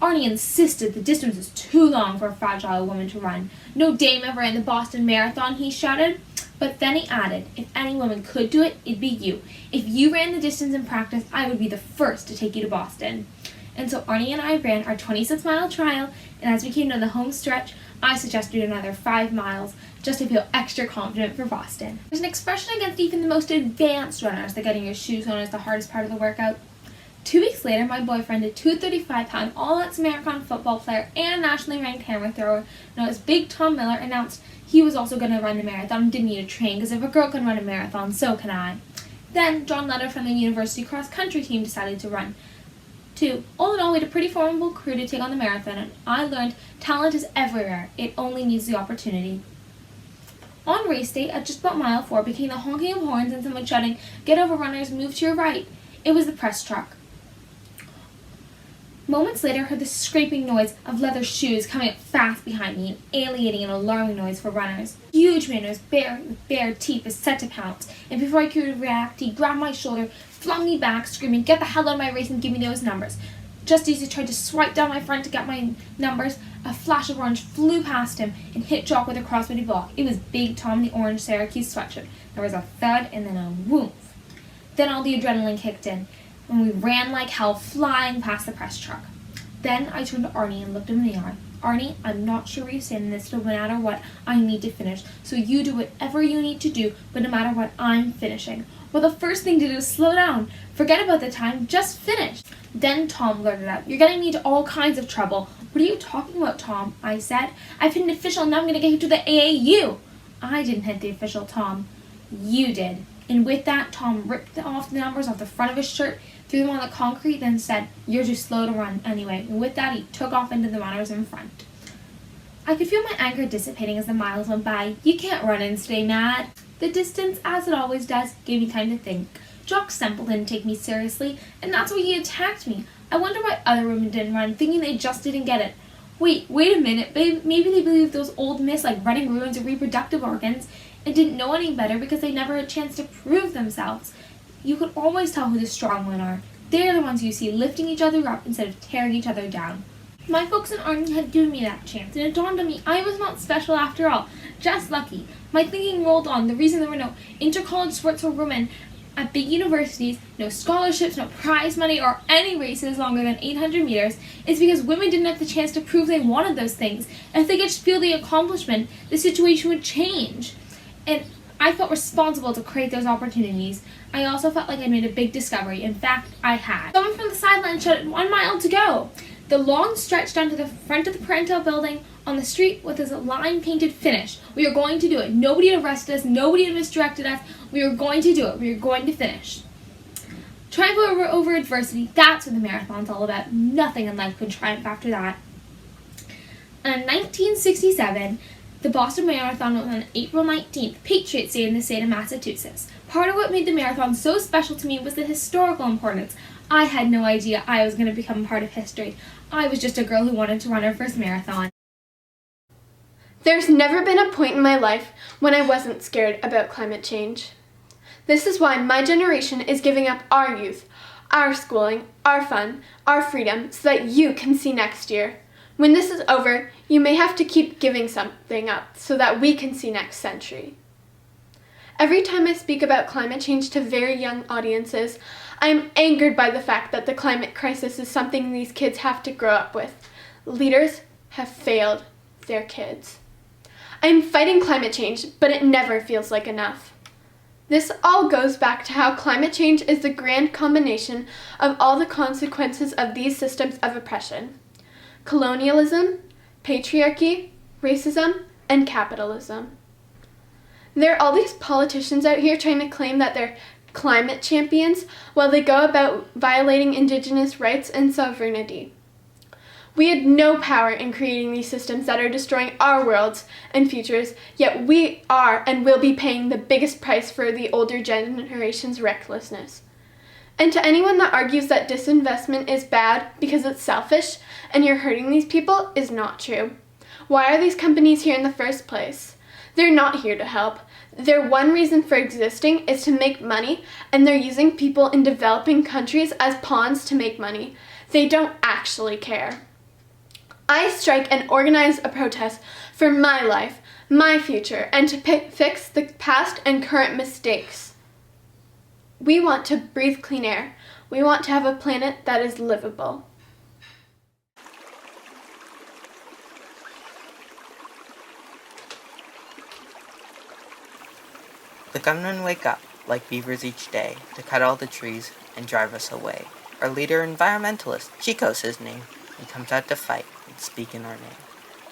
Arnie insisted the distance was too long for a fragile woman to run. "No dame ever ran the Boston Marathon," he shouted. But then he added, "If any woman could do it, it'd be you. If you ran the distance in practice, I would be the first to take you to Boston." And so Arnie and I ran our 26-mile trial, and as we came to the home stretch, I suggested another 5 miles just to feel extra confident for Boston. There's an expression against even the most advanced runners that getting your shoes on is the hardest part of the workout. 2 weeks later, my boyfriend, a 235-pound All-American football player and nationally ranked hammer thrower known as Big Tom Miller, announced he was also going to run the marathon and didn't need to train, because if a girl can run a marathon, so can I. Then John Letter from the university cross-country team decided to run too. All in all, we had a pretty formidable crew to take on the marathon, and I learned talent is everywhere. It only needs the opportunity. On race day, at just about mile 4, became the honking of horns and someone shouting, "Get over, runners, move to your right." It was the press truck. Moments later, I heard the scraping noise of leather shoes coming up fast behind me, an alienating and alarming noise for runners. Huge man with bared teeth was set to pounce, and before I could react, he grabbed my shoulder, flung me back, screaming, "Get the hell out of my race and give me those numbers." Just as he tried to swipe down my front to get my numbers, a flash of orange flew past him and hit Jock with a crossbody block. It was Big Tom in the orange Syracuse sweatshirt. There was a thud and then a whoomph. Then all the adrenaline kicked in, and we ran like hell, flying past the press truck. Then I turned to Arnie and looked him in the eye. "Arnie, I'm not sure where you stand in this, but no matter what, I need to finish. So you do whatever you need to do, but no matter what, I'm finishing." Well, the first thing to do is slow down. Forget about the time, just finish. Then Tom blurted out, "You're getting me into all kinds of trouble." "What are you talking about, Tom?" I said. "I've hit an official and now I'm going to get you to the AAU." "I didn't hit the official, Tom. You did." And with that, Tom ripped off the numbers off the front of his shirt, threw them on the concrete, then said, "You're too slow to run anyway," and with that he took off into the runners in front. I could feel my anger dissipating as the miles went by. You can't run and stay mad. The distance, as it always does, gave me time to think. Jock Semple didn't take me seriously, and that's why he attacked me. I wonder why other women didn't run, thinking they just didn't get it. Wait a minute, maybe they believed those old myths like running ruins or reproductive organs and didn't know any better because they never had a chance to prove themselves. You could always tell who the strong women are. They're the ones you see lifting each other up instead of tearing each other down. My folks in Arden had given me that chance, and it dawned on me I was not special after all, just lucky. My thinking rolled on. The reason there were no inter-college sports for women at big universities, no scholarships, no prize money, or any races longer than 800 meters, is because women didn't have the chance to prove they wanted those things. If they could just feel the accomplishment, the situation would change. And I felt responsible to create those opportunities. I also felt like I made a big discovery. In fact, I had. Someone from the sideline shouted, 1 mile to go. The lawn stretched down to the front of the parental building on the street with its line painted finish. We were going to do it. Nobody had arrested us. Nobody had misdirected us. We were going to do it. We were going to finish. Triumph over adversity. That's what the marathon's all about. Nothing in life could triumph after that. In 1967, the Boston Marathon was on April 19th, Patriots Day in the state of Massachusetts. Part of what made the marathon so special to me was the historical importance. I had no idea I was going to become part of history. I was just a girl who wanted to run her first marathon. There's never been a point in my life when I wasn't scared about climate change. This is why my generation is giving up our youth, our schooling, our fun, our freedom, so that you can see next year. When this is over, you may have to keep giving something up so that we can see next century. Every time I speak about climate change to very young audiences, I am angered by the fact that the climate crisis is something these kids have to grow up with. Leaders have failed their kids. I am fighting climate change, but it never feels like enough. This all goes back to how climate change is the grand combination of all the consequences of these systems of oppression: colonialism, patriarchy, racism, and capitalism. There are all these politicians out here trying to claim that they're climate champions while they go about violating Indigenous rights and sovereignty. We had no power in creating these systems that are destroying our worlds and futures, yet we are and will be paying the biggest price for the older generation's recklessness. And to anyone that argues that disinvestment is bad because it's selfish and you're hurting these people is not true. Why are these companies here in the first place? They're not here to help. Their one reason for existing is to make money, and they're using people in developing countries as pawns to make money. They don't actually care. I strike and organize a protest for my life, my future, and to fix the past and current mistakes. We want to breathe clean air. We want to have a planet that is livable. The gunmen wake up, like beavers each day, to cut all the trees and drive us away. Our leader environmentalist, Chico's his name. He comes out to fight and speak in our name.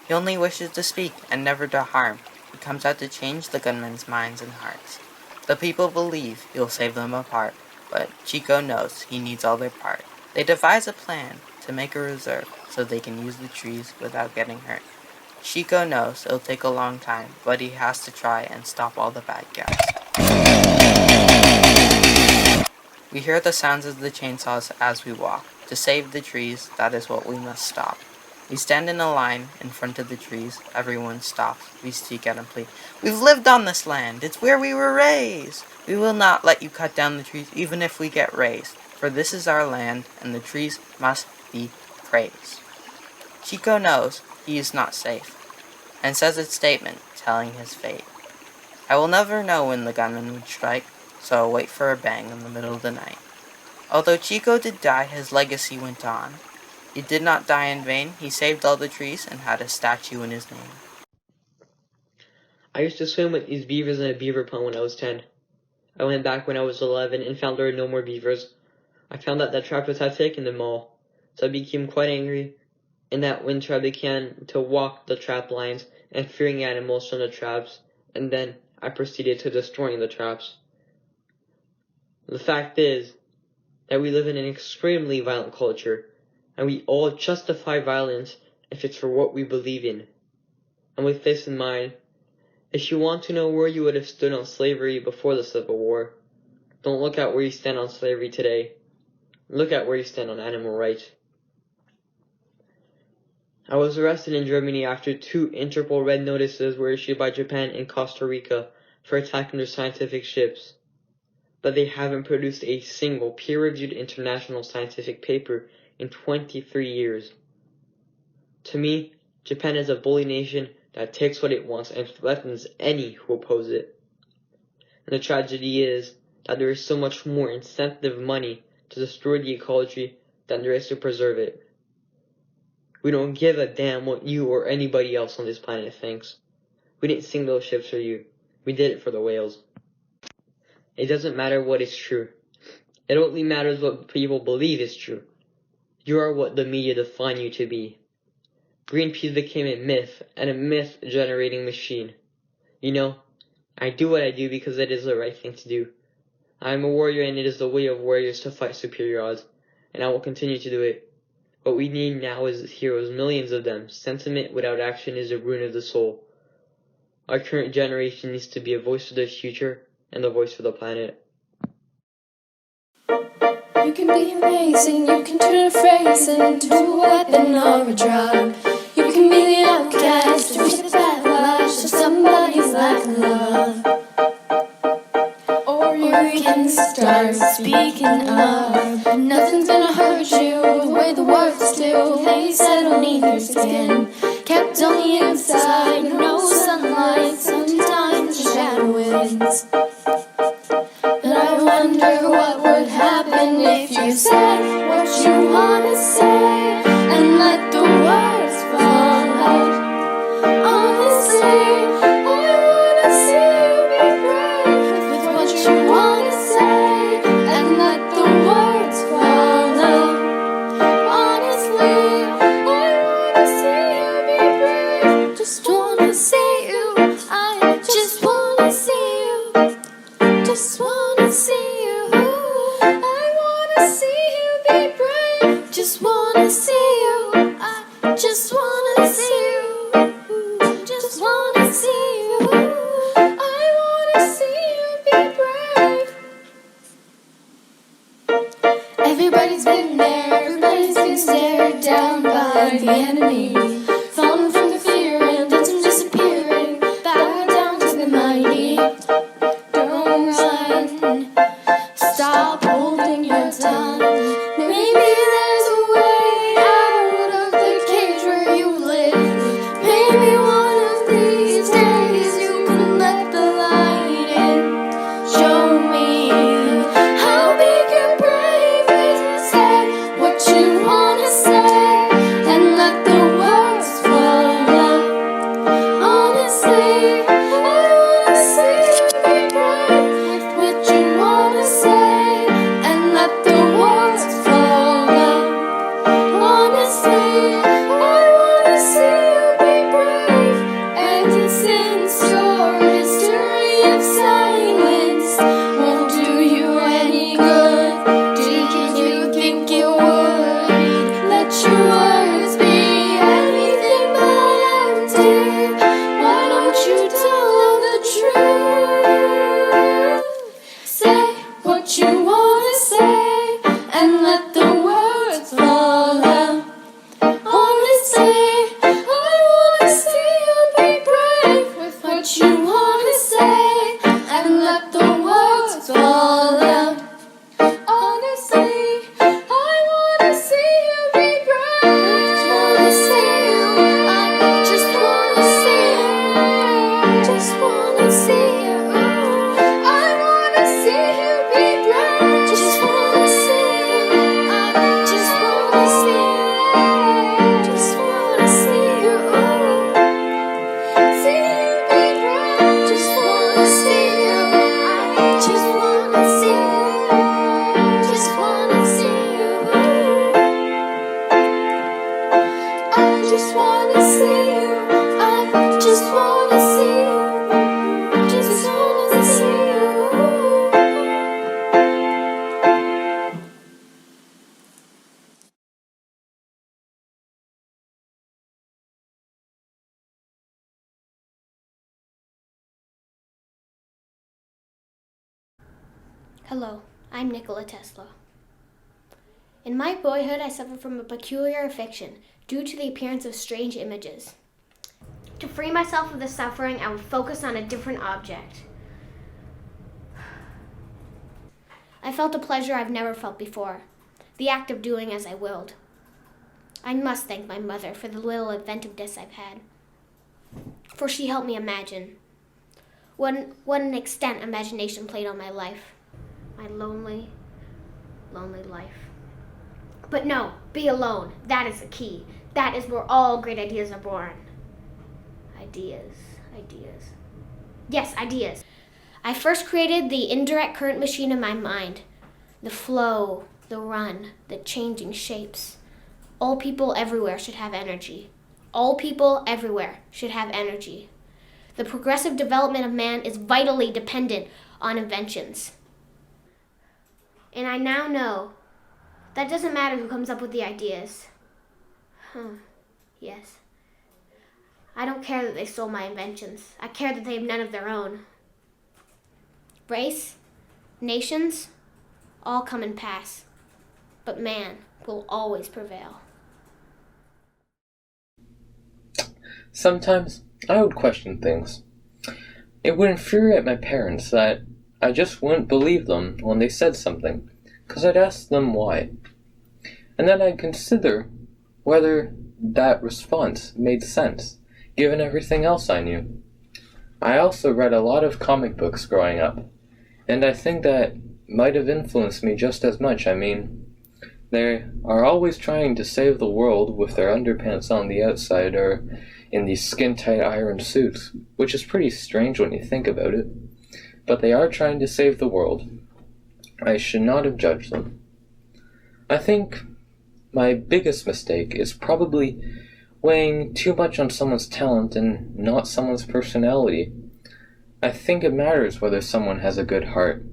He only wishes to speak and never to harm. He comes out to change the gunmen's minds and hearts. The people believe he'll save them apart, but Chico knows he needs all their part. They devise a plan to make a reserve so they can use the trees without getting hurt. Chico knows it'll take a long time, but he has to try and stop all the bad guys. We hear the sounds of the chainsaws as we walk. To save the trees, that is what we must stop. We stand in a line in front of the trees. Everyone stops. We speak out and plead. We've lived on this land. It's where we were raised. We will not let you cut down the trees even if we get raised. For this is our land, and the trees must be praised. Chico knows he is not safe, and says a statement telling his fate. I will never know when the gunman would strike, so I'll wait for a bang in the middle of the night. Although Chico did die, his legacy went on. He did not die in vain. He saved all the trees and had a statue in his name. I used to swim with these beavers in a beaver pond when I was 10. I went back when I was 11 and found there were no more beavers. I found that trappers had taken them all, so I became quite angry. In that winter I began to walk the trap lines and freeing animals from the traps, and then I proceeded to destroying the traps. The fact is, that we live in an extremely violent culture, and we all justify violence if it's for what we believe in. And with this in mind, if you want to know where you would have stood on slavery before the Civil War, don't look at where you stand on slavery today. Look at where you stand on animal rights. I was arrested in Germany after 2 Interpol Red Notices were issued by Japan and Costa Rica for attacking their scientific ships. But they haven't produced a single peer-reviewed international scientific paper in 23 years. To me, Japan is a bully nation that takes what it wants and threatens any who oppose it. And the tragedy is that there is so much more incentive money to destroy the ecology than there is to preserve it. We don't give a damn what you or anybody else on this planet thinks. We didn't sing those ships for you. We did it for the whales. It doesn't matter what is true. It only matters what people believe is true. You are what the media define you to be. Greenpeace became a myth, and a myth-generating machine. You know, I do what I do because it is the right thing to do. I am a warrior, and it is the way of warriors to fight superior odds, and I will continue to do it. What we need now is heroes, millions of them. Sentiment without action is a ruin of the soul. Our current generation needs to be a voice for the future and a voice for the planet. You can be amazing, you can turn a phrase into a weapon or a drug. You can be the outcast, to be the backlash of somebody's lack of love. Or you can start speaking up. Nothing's gonna hurt you the way the words do. They settle beneath your skin, kept on the inside, no sunlight, sometimes the shadow wins. But I wonder what would happen if you said what you wanna say and let the words fall out. Honestly, I wanna see you be brave with what you wanna say and let the words fall out. Honestly, I wanna see you be brave. Just wanna see you. I just wanna see you. Just wanna see you. I wanna see you be brave. Just wanna see you. I just wanna see you. Just wanna see you. I wanna see you be brave. Everybody's been there. Everybody's been stared down by the enemy. Falling from the fear and then some disappearing. Bow down to the mighty. Don't run. Stop holding your tongue. Maybe there's a way out of the cage where you live. Maybe one of these days you can let the light in. Show me how big and brave is to say what you wanna say and let the words fall out. Honestly, I wanna see you be brave with what you wanna say and let the words fall out. Honestly, I wanna see you be brave. And since your history of silence won't do you any good, did you think it would let your words be anything but empty? Why don't you tell the truth? Say what you wanna say and let the words fall out. Honestly, I wanna see you be brave with what you wanna say and let the words fall out. Honestly, I wanna see you be brave. Just wanna see you. I just wanna see you. Just wanna see you. I wanna see you be brave. Just wanna see you. I just wanna see you. Just wanna see you. See you be brave. Just wanna see you. I just wanna see you. Just wanna see you. I just wanna see you. I just wanna see you. Just wanna see you. Hello, I'm Nikola Tesla. In my boyhood, I suffered from a peculiar affliction due to the appearance of strange images. To free myself of the suffering, I would focus on a different object. I felt a pleasure I've never felt before, the act of doing as I willed. I must thank my mother for the little inventiveness I've had, for she helped me imagine. What an extent imagination played on my life. My lonely, lonely life. But no, be alone. That is the key. That is where all great ideas are born. Ideas. Yes, ideas. I first created the indirect current machine in my mind. The flow, the run, the changing shapes. All people everywhere should have energy. All people everywhere should have energy. The progressive development of man is vitally dependent on inventions. And I now know that doesn't matter who comes up with the ideas. Yes. I don't care that they stole my inventions. I care that they have none of their own. Race, nations, all come and pass. But man will always prevail. Sometimes I would question things. It would infuriate my parents that I just wouldn't believe them when they said something, because I'd ask them why. And then I'd consider whether that response made sense, given everything else I knew. I also read a lot of comic books growing up, and I think that might have influenced me just as much. I mean, they are always trying to save the world with their underpants on the outside or in these skin-tight iron suits, which is pretty strange when you think about it. But they are trying to save the world. I should not have judged them. I think my biggest mistake is probably weighing too much on someone's talent and not someone's personality. I think it matters whether someone has a good heart.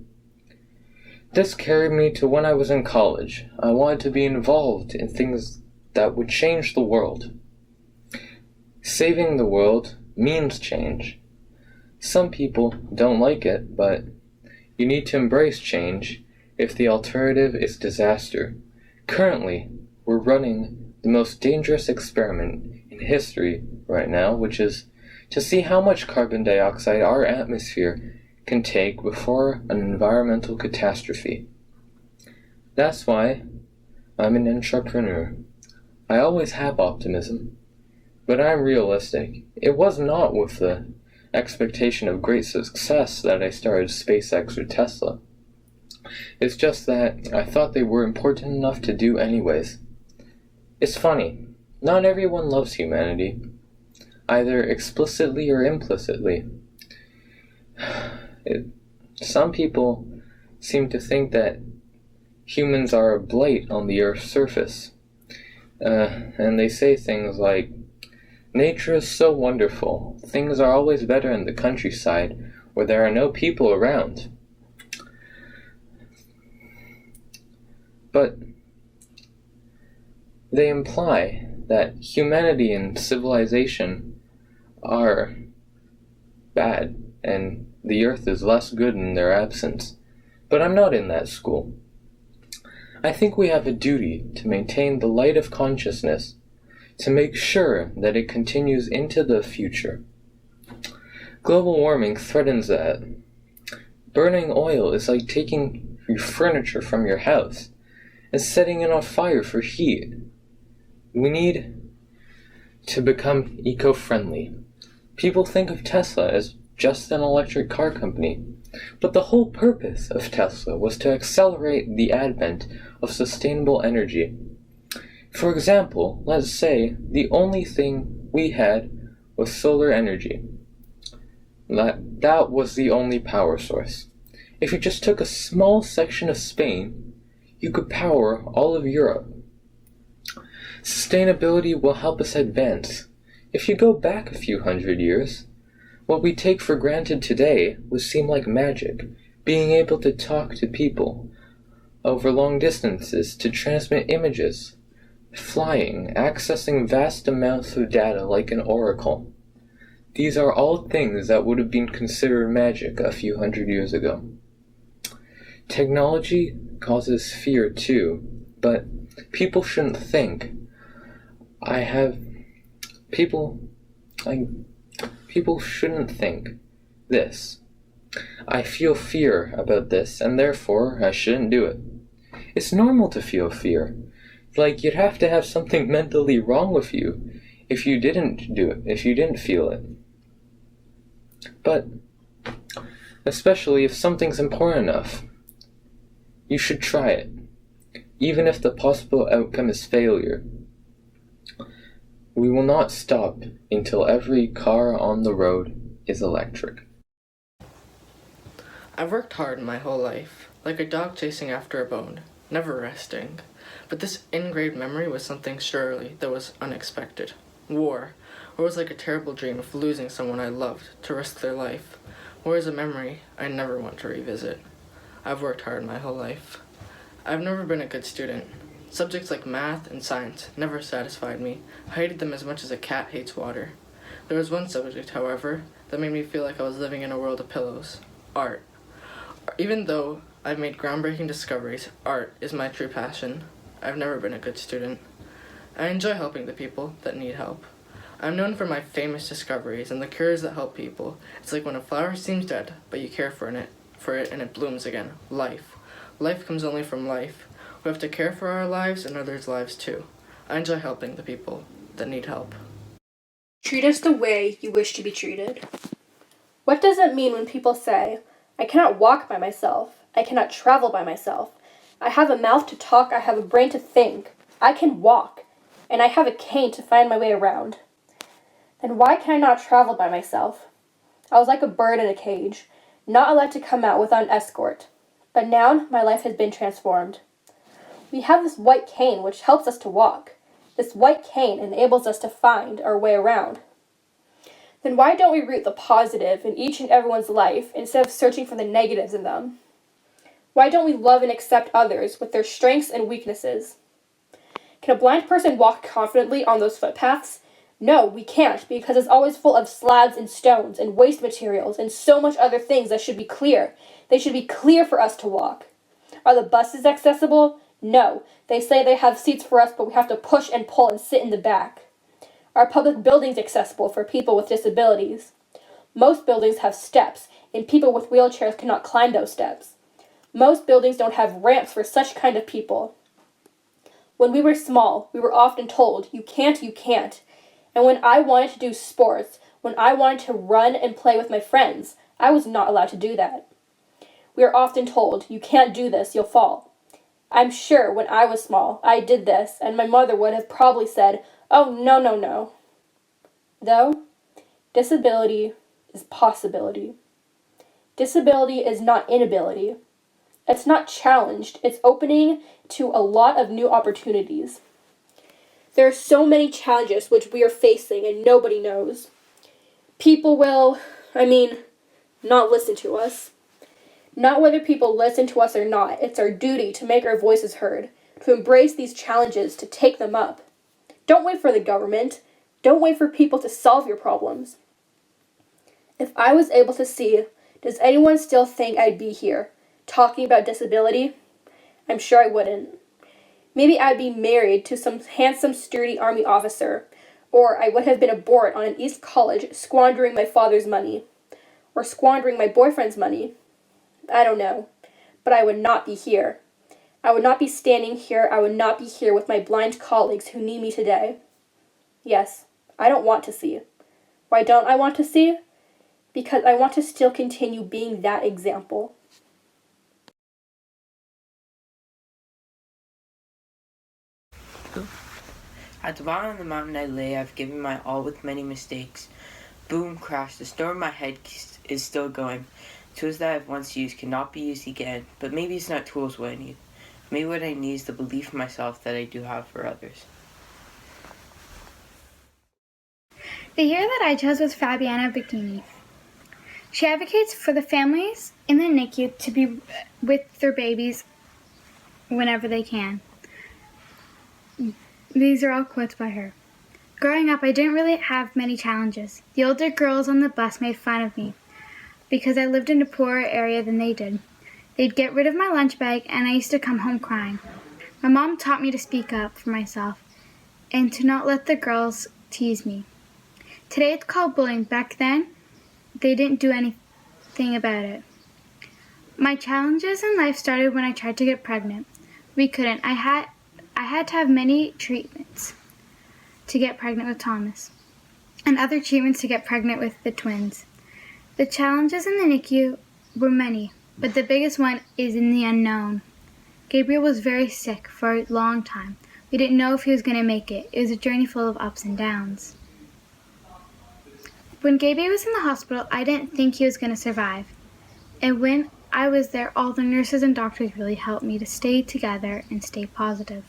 This carried me to when I was in college. I wanted to be involved in things that would change the world. Saving the world means change. Some people don't like it, but you need to embrace change if the alternative is disaster. Currently, we're running the most dangerous experiment in history right now, which is to see how much carbon dioxide our atmosphere can take before an environmental catastrophe. That's why I'm an entrepreneur. I always have optimism, but I'm realistic. It was not with the expectation of great success that I started SpaceX or Tesla. It's just that I thought they were important enough to do anyways. It's funny, not everyone loves humanity, either explicitly or implicitly. Some people seem to think that humans are a blight on the Earth's surface, and they say things like, "Nature is so wonderful. Things are always better in the countryside where there are no people around." But they imply that humanity and civilization are bad, and the Earth is less good in their absence. But I'm not in that school. I think we have a duty to maintain the light of consciousness, to make sure that it continues into the future. Global warming threatens that. Burning oil is like taking your furniture from your house and setting it on fire for heat. We need to become eco-friendly. People think of Tesla as just an electric car company, but the whole purpose of Tesla was to accelerate the advent of sustainable energy. For example, let's say the only thing we had was solar energy. That was the only power source. If you just took a small section of Spain, you could power all of Europe. Sustainability will help us advance. If you go back a few hundred years, what we take for granted today would seem like magic, being able to talk to people over long distances, to transmit images, flying, accessing vast amounts of data like an oracle. These are all things that would have been considered magic a few hundred years ago. Technology causes fear too, but people shouldn't think. People shouldn't think this. I feel fear about this, and therefore I shouldn't do it. It's normal to feel fear. Like, you'd have to have something mentally wrong with you if you didn't do it, if you didn't feel it. But, especially if something's important enough, you should try it, even if the possible outcome is failure. We will not stop until every car on the road is electric. I've worked hard my whole life, like a dog chasing after a bone, never resting. But this engraved memory was something surely that was unexpected. War, or was like a terrible dream of losing someone I loved to risk their life. War is a memory I never want to revisit. I've worked hard my whole life. I've never been a good student. Subjects like math and science never satisfied me. I hated them as much as a cat hates water. There was one subject, however, that made me feel like I was living in a world of pillows. Art. Even though I've made groundbreaking discoveries, art is my true passion. I've never been a good student. I enjoy helping the people that need help. I'm known for my famous discoveries and the cures that help people. It's like when a flower seems dead, but you care for it and it blooms again. Life. Life comes only from life. We have to care for our lives and others' lives too. I enjoy helping the people that need help. Treat us the way you wish to be treated. What does it mean when people say, I cannot walk by myself, I cannot travel by myself, I have a mouth to talk, I have a brain to think, I can walk, and I have a cane to find my way around? Then why can I not travel by myself? I was like a bird in a cage, not allowed to come out without an escort. But now my life has been transformed. We have this white cane which helps us to walk. This white cane enables us to find our way around. Then why don't we root the positive in each and everyone's life instead of searching for the negatives in them? Why don't we love and accept others with their strengths and weaknesses? Can a blind person walk confidently on those footpaths? No, we can't, because it's always full of slabs and stones and waste materials and so much other things that should be clear. They should be clear for us to walk. Are the buses accessible? No. They say they have seats for us, but we have to push and pull and sit in the back. Are public buildings accessible for people with disabilities? Most buildings have steps, and people with wheelchairs cannot climb those steps. Most buildings don't have ramps for such kind of people. When we were small, we were often told, you can't, you can't. And when I wanted to do sports, when I wanted to run and play with my friends, I was not allowed to do that. We are often told, you can't do this, you'll fall. I'm sure when I was small, I did this, and my mother would have probably said, oh, no, no, no. Though, disability is possibility. Disability is not inability. It's not challenged. It's opening to a lot of new opportunities. There are so many challenges which we are facing and nobody knows. People will, not listen to us. Not whether people listen to us or not, it's our duty to make our voices heard, to embrace these challenges, to take them up. Don't wait for the government. Don't wait for people to solve your problems. If I was able to see, does anyone still think I'd be here, talking about disability? I'm sure I wouldn't. Maybe I'd be married to some handsome, sturdy army officer, or I would have been aboard on an East College squandering my father's money, or squandering my boyfriend's money. I don't know, but I would not be here. I would not be standing here. I would not be here with my blind colleagues who need me today. Yes, I don't want to see. Why don't I want to see? Because I want to still continue being that example. At the bottom of the mountain I lay, I've given my all with many mistakes. Boom, crash, the storm in my head is still going. Tools that I've once used cannot be used again, but maybe it's not tools what I need. Maybe what I need is the belief in myself that I do have for others. The hero that I chose was Fabiana Bikini. She advocates for the families in the NICU to be with their babies whenever they can. These are all quotes by her. Growing up, I didn't really have many challenges. The older girls on the bus made fun of me because I lived in a poorer area than they did. They'd get rid of my lunch bag, and I used to come home crying. My mom taught me to speak up for myself and to not let the girls tease me. Today it's called bullying. Back then, they didn't do anything about it. My challenges in life started when I tried to get pregnant. We couldn't. I had to have many treatments to get pregnant with Thomas, and other treatments to get pregnant with the twins. The challenges in the NICU were many, but the biggest one is in the unknown. Gabriel was very sick for a long time. We didn't know if he was going to make it. It was a journey full of ups and downs. When Gabriel was in the hospital, I didn't think he was going to survive. And when I was there, all the nurses and doctors really helped me to stay together and stay positive.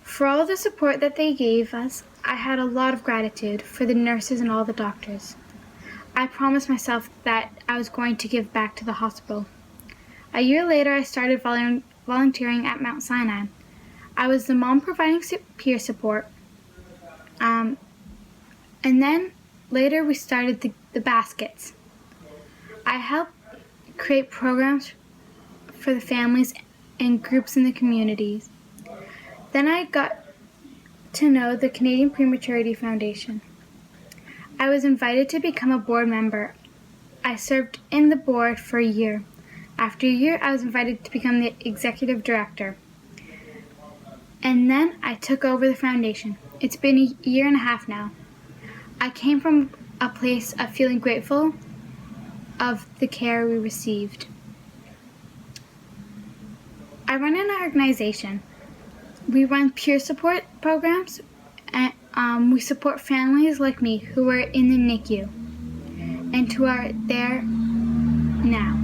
For all the support that they gave us, I had a lot of gratitude for the nurses and all the doctors. I promised myself that I was going to give back to the hospital. A year later, I started volunteering at Mount Sinai. I was the mom providing peer support. And then later we started the baskets. I helped create programs for the families and groups in the communities. Then I got to know the Canadian Prematurity Foundation. I was invited to become a board member. I served in the board for a year. After a year, I was invited to become the executive director. And then I took over the foundation. It's been a year and a half now. I came from a place of feeling grateful of the care we received. I run an organization. We run peer support programs, and we support families like me who are in the NICU and who are there now.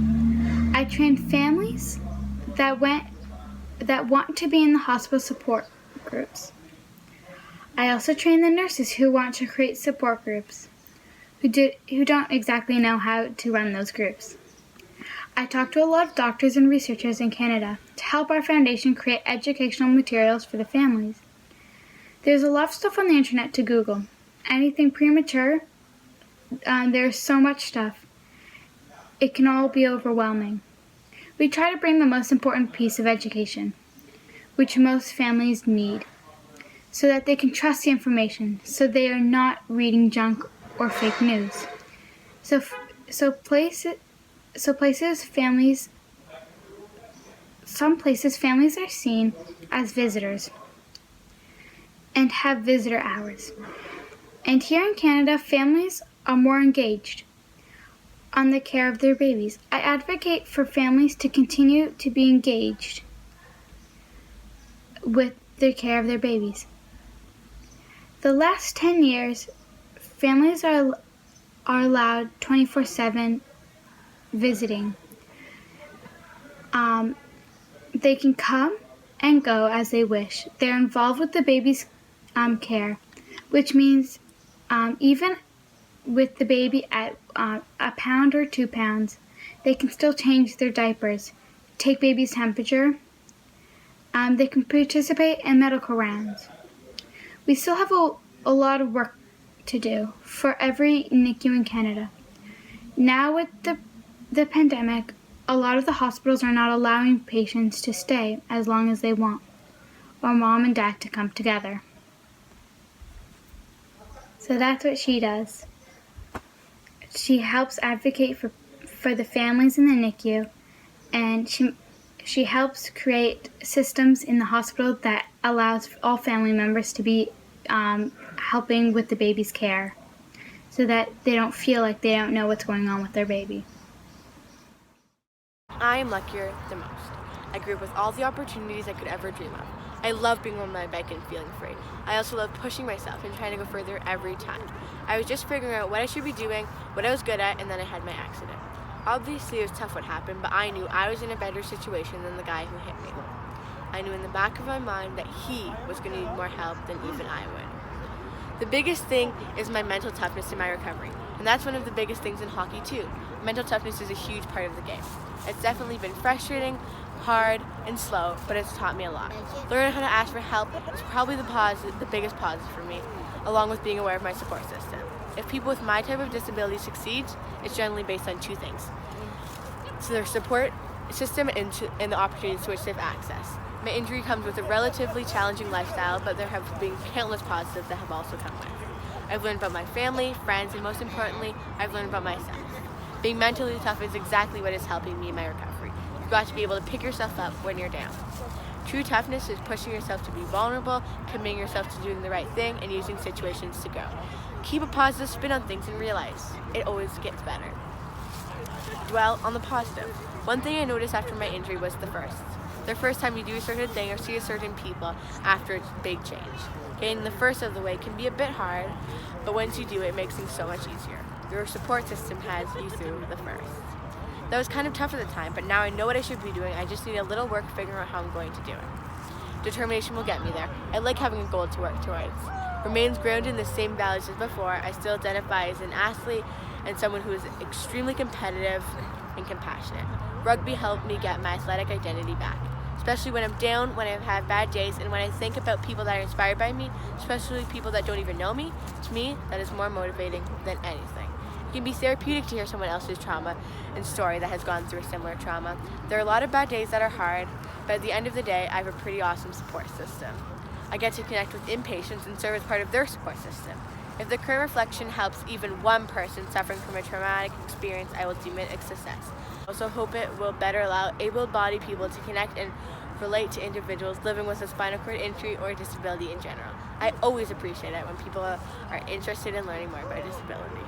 I train families that want to be in the hospital support groups. I also train the nurses who want to create support groups, who don't exactly know how to run those groups. I talk to a lot of doctors and researchers in Canada to help our foundation create educational materials for the families. There's a lot of stuff on the internet to Google. Anything premature, there's so much stuff. It can all be overwhelming. We try to bring the most important piece of education, which most families need, so that they can trust the information, so they are not reading junk or fake news. Some places families are seen as visitors and have visitor hours. And here in Canada, families are more engaged on the care of their babies. I advocate for families to continue to be engaged with the care of their babies. The last 10 years, families are allowed 24/7 visiting. They can come and go as they wish. They're involved with the baby's care, which means even with the baby at a pound or 2 pounds, they can still change their diapers, take baby's temperature. They can participate in medical rounds. We still have a lot of work to do for every NICU in Canada. Now with the pandemic, a lot of the hospitals are not allowing patients to stay as long as they want, or mom and dad to come together. So that's what she does. She helps advocate for the families in the NICU, and she helps create systems in the hospital that allows all family members to be helping with the baby's care, so that they don't feel like they don't know what's going on with their baby. I am luckier than most. I grew up with all the opportunities I could ever dream of. I love being on my bike and feeling free. I also love pushing myself and trying to go further every time. I was just figuring out what I should be doing, what I was good at, and then I had my accident. Obviously it was tough what happened, but I knew I was in a better situation than the guy who hit me. I knew in the back of my mind that he was going to need more help than even I would. The biggest thing is my mental toughness in my recovery, and that's one of the biggest things in hockey too. Mental toughness is a huge part of the game. It's definitely been frustrating, hard, and slow, but it's taught me a lot. Learning how to ask for help is probably the biggest positive for me, along with being aware of my support system. If people with my type of disability succeeds, it's generally based on two things. So their support system and the opportunities to which they've access. My injury comes with a relatively challenging lifestyle, but there have been countless positives that have also come with. I've learned about my family, friends, and most importantly, I've learned about myself. Being mentally tough is exactly what is helping me in my recovery. You've got to be able to pick yourself up when you're down. True toughness is pushing yourself to be vulnerable, committing yourself to doing the right thing, and using situations to go. Keep a positive spin on things and realize it always gets better. Dwell on the positive. One thing I noticed after my injury was the first time you do a certain thing or see a certain people after a big change. Getting the first of the way can be a bit hard, but once you do it makes things so much easier. Your support system has you through the first. That was kind of tough at the time, but now I know what I should be doing. I just need a little work figuring out how I'm going to do it. Determination will get me there. I like having a goal to work towards. Remains grounded in the same values as before. I still identify as an athlete and someone who is extremely competitive and compassionate. Rugby helped me get my athletic identity back, especially when I'm down, when I have bad days, and when I think about people that are inspired by me, especially people that don't even know me. To me, that is more motivating than anything. It can be therapeutic to hear someone else's trauma and story that has gone through a similar trauma. There are a lot of bad days that are hard, but at the end of the day, I have a pretty awesome support system. I get to connect with inpatients and serve as part of their support system. If the current reflection helps even one person suffering from a traumatic experience, I will deem it a success. I also hope it will better allow able-bodied people to connect and relate to individuals living with a spinal cord injury or disability in general. I always appreciate it when people are interested in learning more about disability.